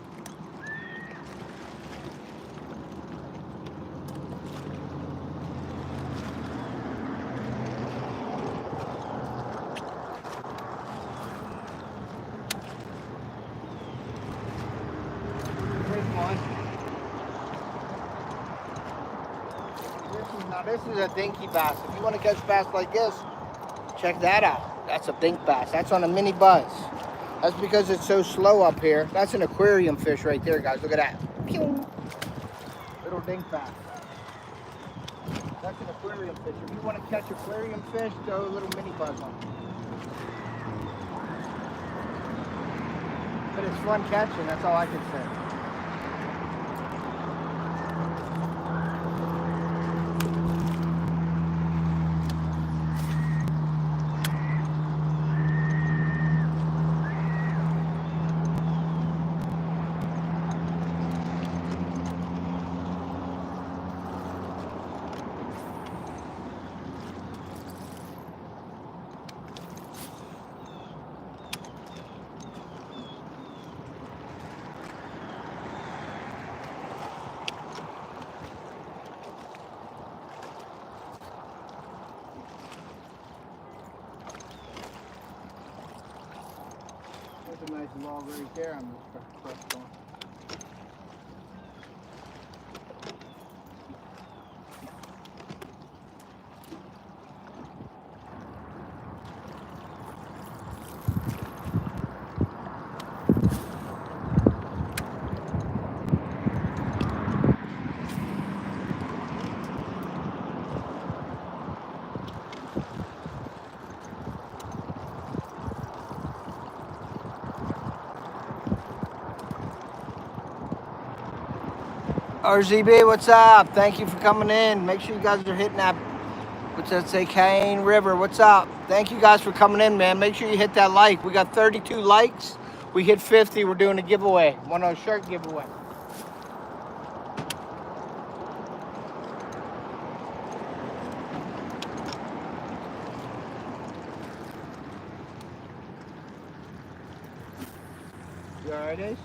[SPEAKER 1] Now this is a dinky bass. If you want to catch bass like this, check that out. That's a dink bass. That's on a mini buzz. That's because it's so slow up here. That's an aquarium fish right there, guys. Look at that. Pew! Little dink bass. That's an aquarium fish. If you want to catch aquarium fish, throw a little mini buzz on. But it's fun catching. That's all I can say. There's a nice log right there on this first one. RZB, what's up? Thank you for coming in. Make sure you guys are hitting that, what's that say, Cane River, what's up? Thank you guys for coming in, man. Make sure you hit that like. We got 32 likes. We hit 50, we're doing a giveaway. One of those shirt giveaway. You all right, Ace?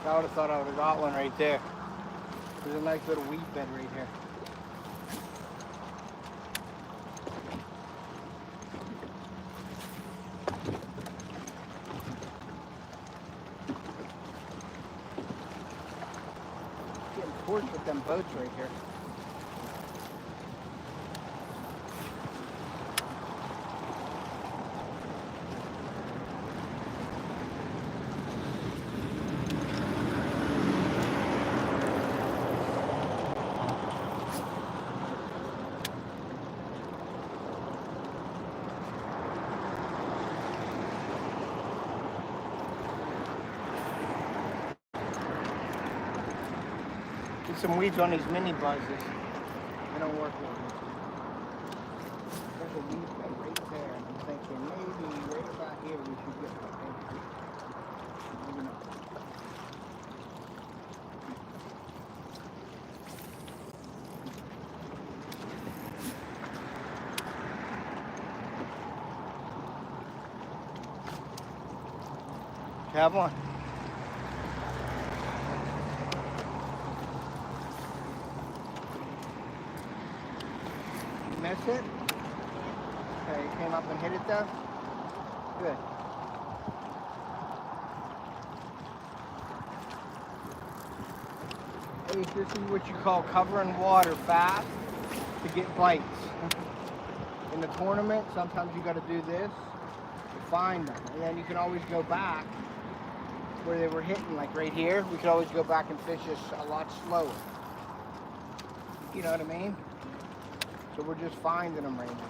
[SPEAKER 1] I would have thought I would have got one right there. There's a nice little wheat bed right here. Getting torched with them boats right here. Some weeds on these mini buzzes. They don't work well. There's a weed bed right there, and I'm thinking maybe right about here we should get one. Maybe not. Have one. Miss it? Okay, you came up and hit it though? Good. Hey, this is what you call covering water fast to get bites. In the tournament, sometimes you got to do this to find them. And then you can always go back where they were hitting, like right here, we could always go back and fish this a lot slower. You know what I mean? So we're just finding them right now.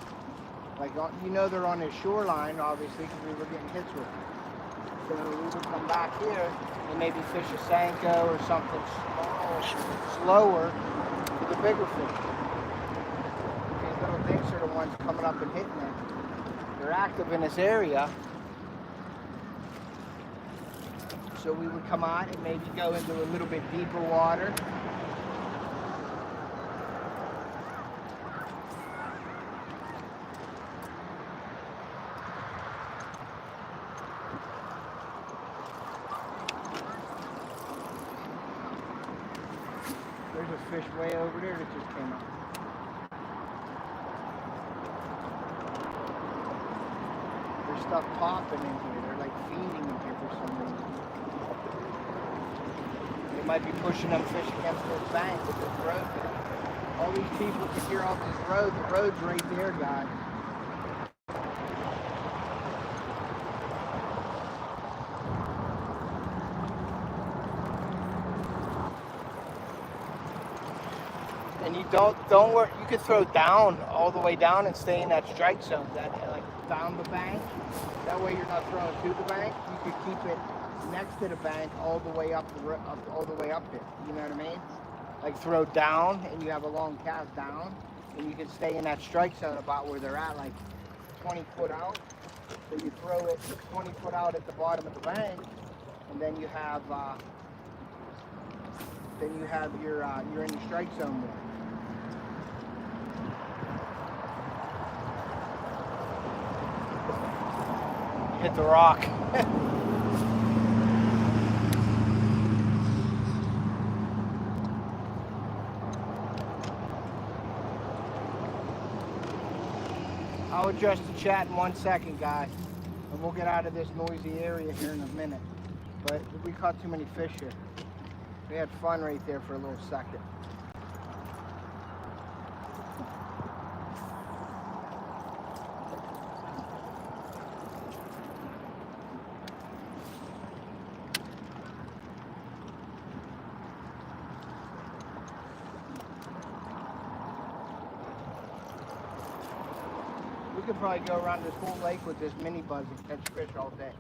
[SPEAKER 1] Like, you know, they're on the shoreline, obviously, because we were getting hits with them. So we would come back here and maybe fish a Senko or something slower for the bigger fish. These little things are the ones coming up and hitting them. They're active in this area. So we would come out and maybe go into a little bit deeper water. There's a fish way over there that just came up. There's stuff popping in here. They're like feeding in here for some reason. They might be pushing them fish against this bank with this road there. All these people can hear off this road. The road's right there, guys. And you don't worry. You could throw down all the way down and stay in that strike zone. That like down the bank. That way you're not throwing to the bank. You could keep it next to the bank all the way up all the way up there. You know what I mean? Like throw down, and you have a long cast down, and you can stay in that strike zone about where they're at, like 20 foot out. So you throw it 20 foot out at the bottom of the bank, and then you have you're in the strike zone more. Hit the rock. I'll adjust the chat in 1 second, guys, and we'll get out of this noisy area here in a minute. But we caught too many fish here. We had fun right there for a little second. We could probably go around this whole lake with this mini buzz and catch fish all day.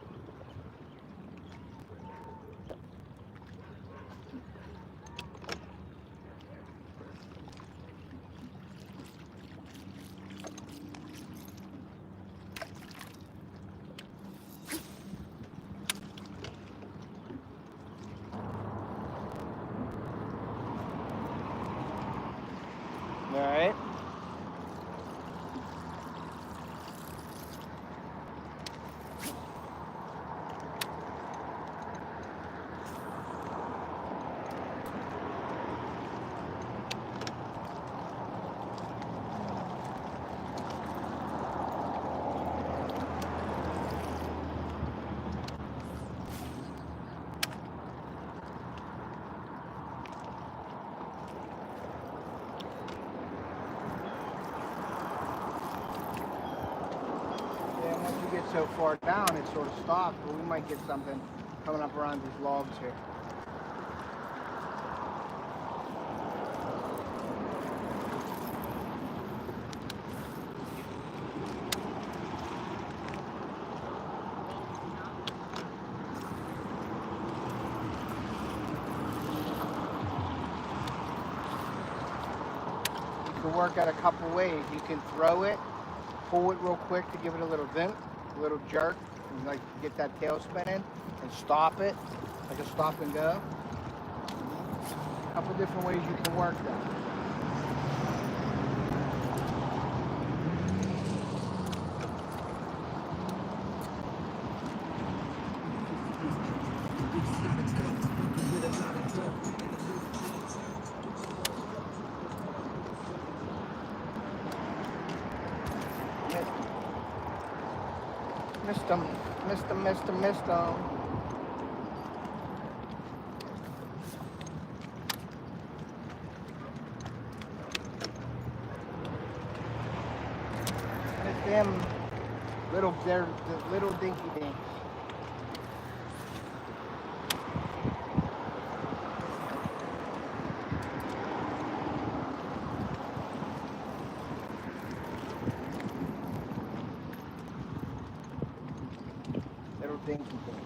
[SPEAKER 1] All right. Get so far down it sort of stops, but we might get something coming up around these logs here. You can work out a couple ways. You can throw it, pull it real quick to give it a little vent, a little jerk, and like get that tail spin in, and stop it, like a stop and go. A couple different ways you can work that. Missed them. Missed them they're the little dinky dinks. dinky things.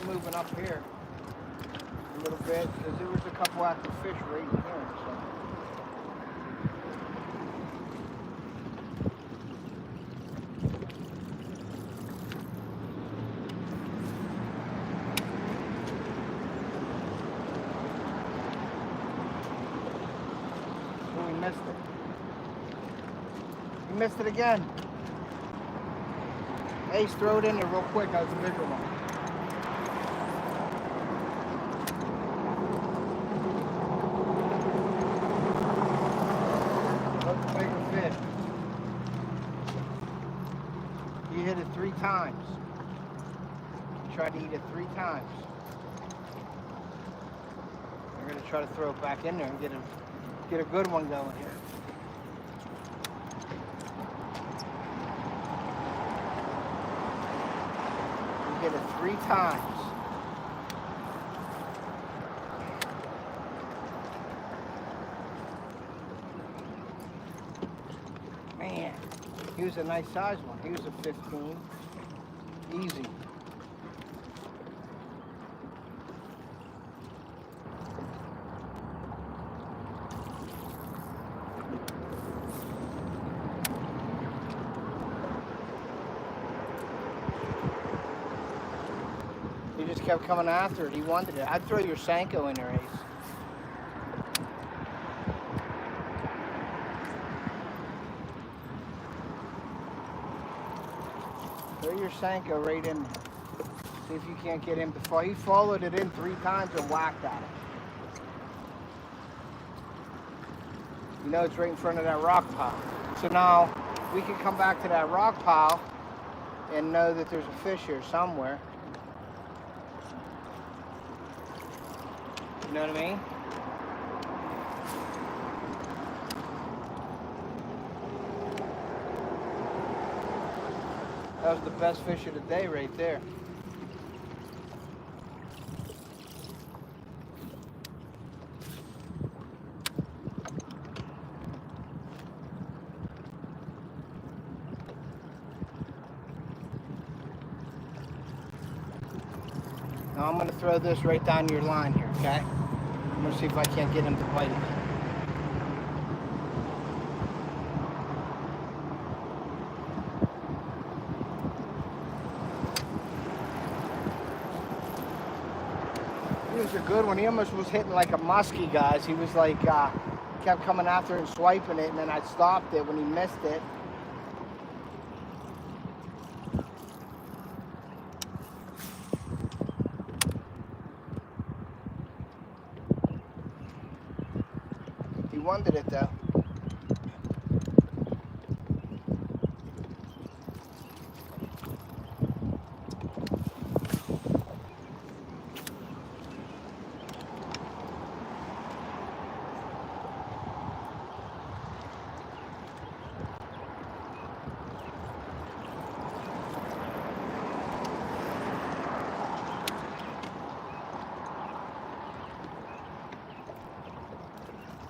[SPEAKER 1] Moving up here a little bit because there was a couple active fish right in here. So. Oh, we missed it. We missed it again. Ace, throw it in there real quick. That was a bigger one. He hit it 3 times. He tried to eat it 3 times. We're going to try to throw it back in there and get a good one going here. He hit it 3 times. Man. He was a nice size one. He was a 15. Easy. He just kept coming after it. He wanted it. I'd throw your Senko in there, Ace. Throw your Senko right in there. See if you can't get him to fall. He followed it in 3 times and whacked at it. You know it's right in front of that rock pile. So now we can come back to that rock pile and know that there's a fish here somewhere. You know what I mean? That was the best fish of the day right there. Now I'm going to throw this right down your line here, okay? I'm going to see if I can't get him to bite it. He was a good one. He almost was hitting like a muskie, guys. He was like, kept coming after and swiping it, and then I stopped it when he missed it. He wanted it though.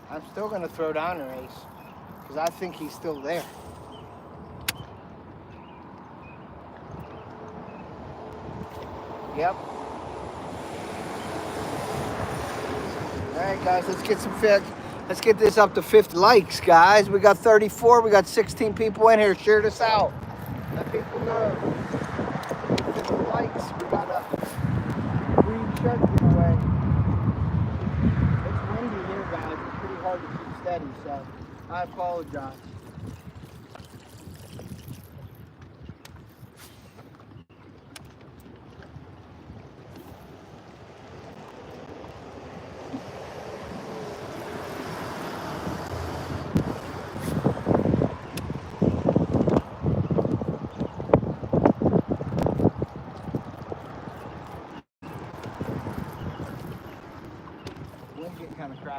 [SPEAKER 1] I'm still going to throw down the Ace because I think he's still there. Yep. All right, guys, let's get some fish. Let's get this up to 50 likes, guys. We got 34. We got 16 people in here. Share this out. Let people know. 50 likes. We got a free shirt giveaway. It's windy here, guys. It's pretty hard to keep steady, so I apologize.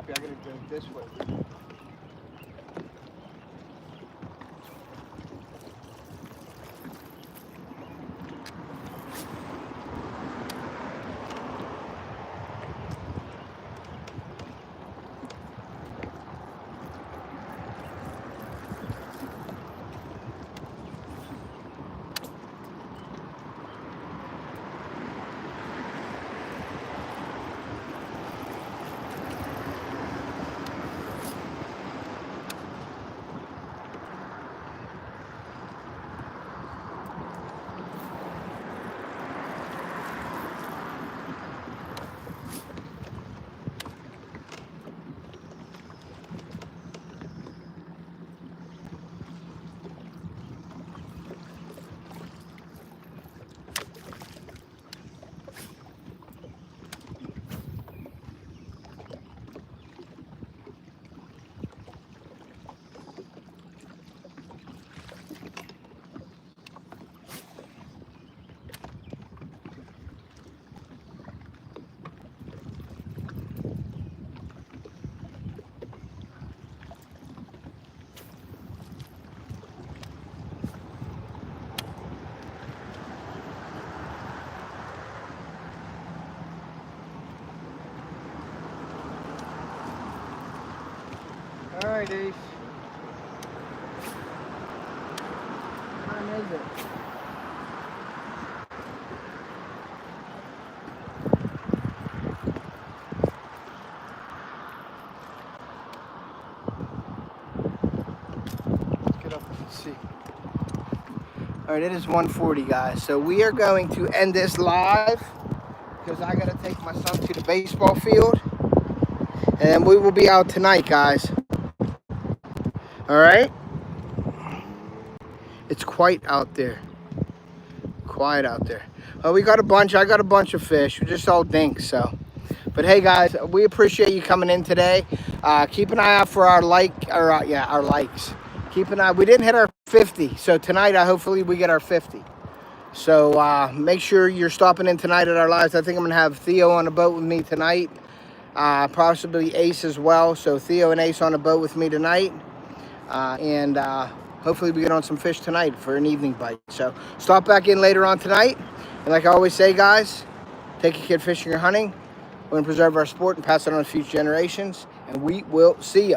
[SPEAKER 1] crappy. I gotta go this way. All right, Ace. What time is it? Let's get up and see. All right, it is 1:40, guys. So we are going to end this live because I gotta take my son to the baseball field, and we will be out tonight, guys. All right. It's quiet out there. Quiet out there. Well, we got a bunch. I got a bunch of fish. We're just all dinks, so. But hey, guys, we appreciate you coming in today. Keep an eye out for our our likes. Keep an eye. We didn't hit our 50, so tonight, hopefully, we get our 50. So make sure you're stopping in tonight at our lives. I think I'm gonna have Theo on the boat with me tonight. Possibly Ace as well. So Theo and Ace on the boat with me tonight. And hopefully we get on some fish tonight for an evening bite. So stop back in later on tonight. And like I always say, guys, take a kid fishing or hunting. We're going to preserve our sport and pass it on to future generations. And we will see you.